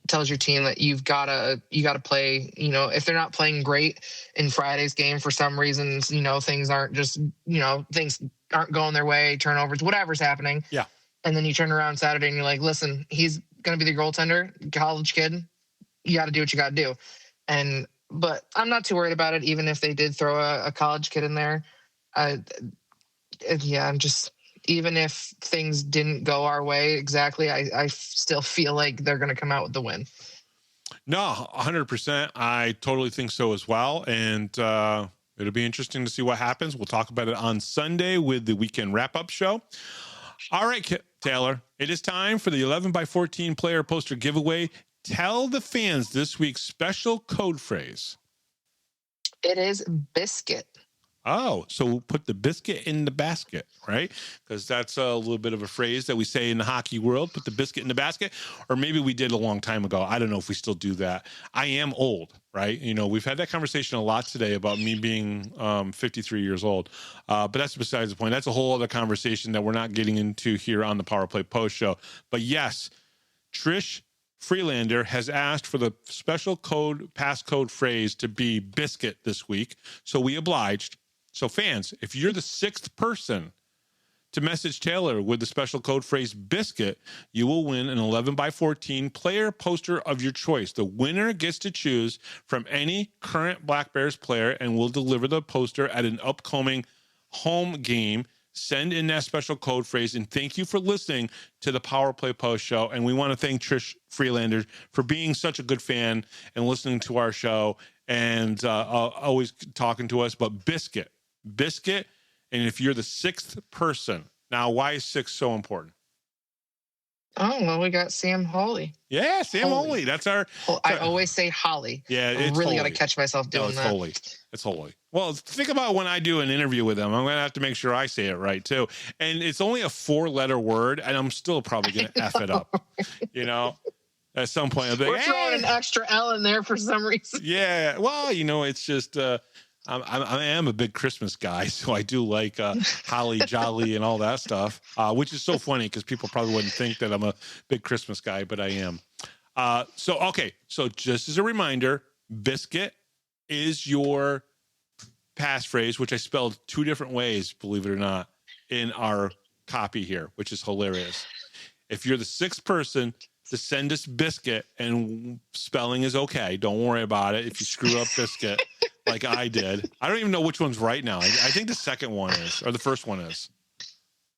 tells your team that you got to play, if they're not playing great in Friday's game for some reasons, things aren't just, things aren't going their way, turnovers, whatever's happening. Yeah. And then you turn around Saturday and you're like, listen, he's going to be the goaltender, college kid. You got to do what you got to do. But I'm not too worried about it, even if they did throw a college kid in there. Even if things didn't go our way exactly, I still feel like they're going to come out with the win. No, 100%. I totally think so as well. And it'll be interesting to see what happens. We'll talk about it on Sunday with the weekend wrap-up show. All right, Taylor, it is time for the 11x14 player poster giveaway. Tell the fans this week's special code phrase. It is biscuit. Oh, so we'll put the biscuit in the basket, right? Because that's a little bit of a phrase that we say in the hockey world, put the biscuit in the basket. Or maybe we did a long time ago. I don't know if we still do that. I am old, right? We've had that conversation a lot today about me being 53 years old. But that's besides the point. That's a whole other conversation that we're not getting into here on the Power Play Post Show. But yes, Trish Freelander has asked for the special passcode phrase to be biscuit this week. So we obliged. So fans, if you're the 6th person to message Taylor with the special code phrase biscuit, you will win an 11x14 player poster of your choice. The winner gets to choose from any current Black Bears player and will deliver the poster at an upcoming home game. Send in that special code phrase, and thank you for listening to the Power Play Post Show. And we want to thank Trish Freelander for being such a good fan and listening to our show and always talking to us. But biscuit. And if you're the 6th person, now why is 6 so important? Oh, well, we got Sam Hawley. Yeah, Sam Hawley. That's our. I always say Holly. Yeah, I really got to catch myself doing that. It's Hawley. Well, think about when I do an interview with them. I'm going to have to make sure I say it right too. And it's only a 4-letter word, and I'm still probably going to F it up. At some point, I'll be like, we're throwing an extra L in there for some reason. Yeah. Well, it's just. I am a big Christmas guy, so I do like holly jolly and all that stuff, which is so funny because people probably wouldn't think that I'm a big Christmas guy, but I am. So just as a reminder, biscuit is your passphrase, which I spelled 2 different ways, believe it or not, in our copy here, which is hilarious. If you're the 6th person to send us biscuit, and spelling is okay, don't worry about it if you screw up biscuit. Like I did. I don't even know which one's right now. I think the second one is, or the first one is.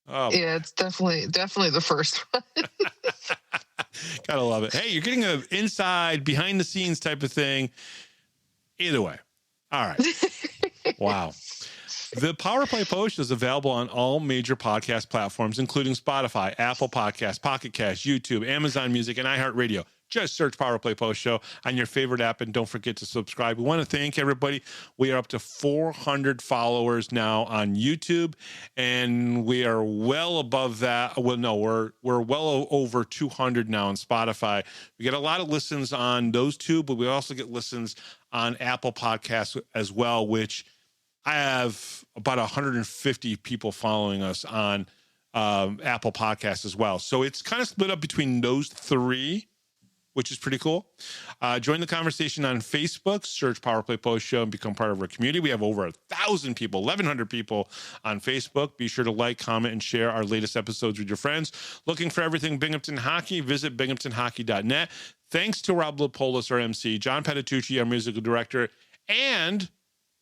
Oh. Yeah, it's definitely the first one. Gotta love it. Hey, you're getting an inside, behind the scenes type of thing. Either way. All right. Wow. The Power Play Post is available on all major podcast platforms, including Spotify, Apple Podcasts, Pocket Cast, YouTube, Amazon Music, and iHeartRadio. Just search Power Play Post Show on your favorite app, and don't forget to subscribe. We want to thank everybody. We are up to 400 followers now on YouTube, and we are well above that. Well, no, we're well over 200 now on Spotify. We get a lot of listens on those two, but we also get listens on Apple Podcasts as well, which I have about 150 people following us on Apple Podcasts as well. So it's kind of split up between those 3, which is pretty cool. Join the conversation on Facebook, search Power Play Post Show, and become part of our community. We have over 1,000 people, 1,100 people on Facebook. Be sure to like, comment, and share our latest episodes with your friends. Looking for everything Binghamton Hockey? Visit binghamtonhockey.net. Thanks to Rob Lepolis, our MC, John Petitucci, our musical director, and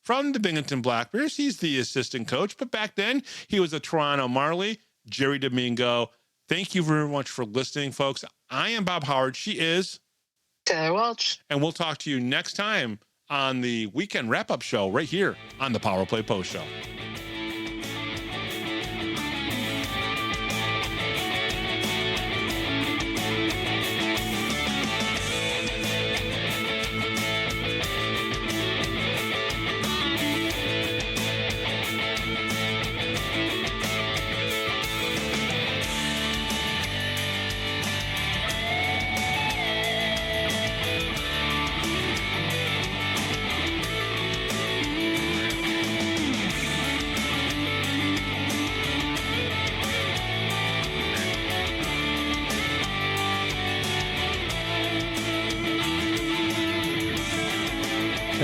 from the Binghamton Black Bears, he's the assistant coach, but back then he was a Toronto Marley, Jerry Domingo. Thank you very much for listening, folks. I am Bob Howard. She is Taylor Welch. And we'll talk to you next time on the weekend wrap-up show right here on the Power Play Post Show.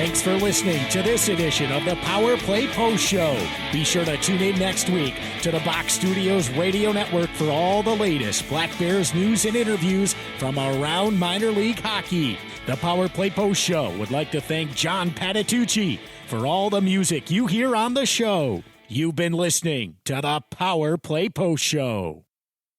Thanks for listening to this edition of the Power Play Post Show. Be sure to tune in next week to the Box Studios Radio Network for all the latest Black Bears news and interviews from around minor league hockey. The Power Play Post Show would like to thank John Patitucci for all the music you hear on the show. You've been listening to the Power Play Post Show.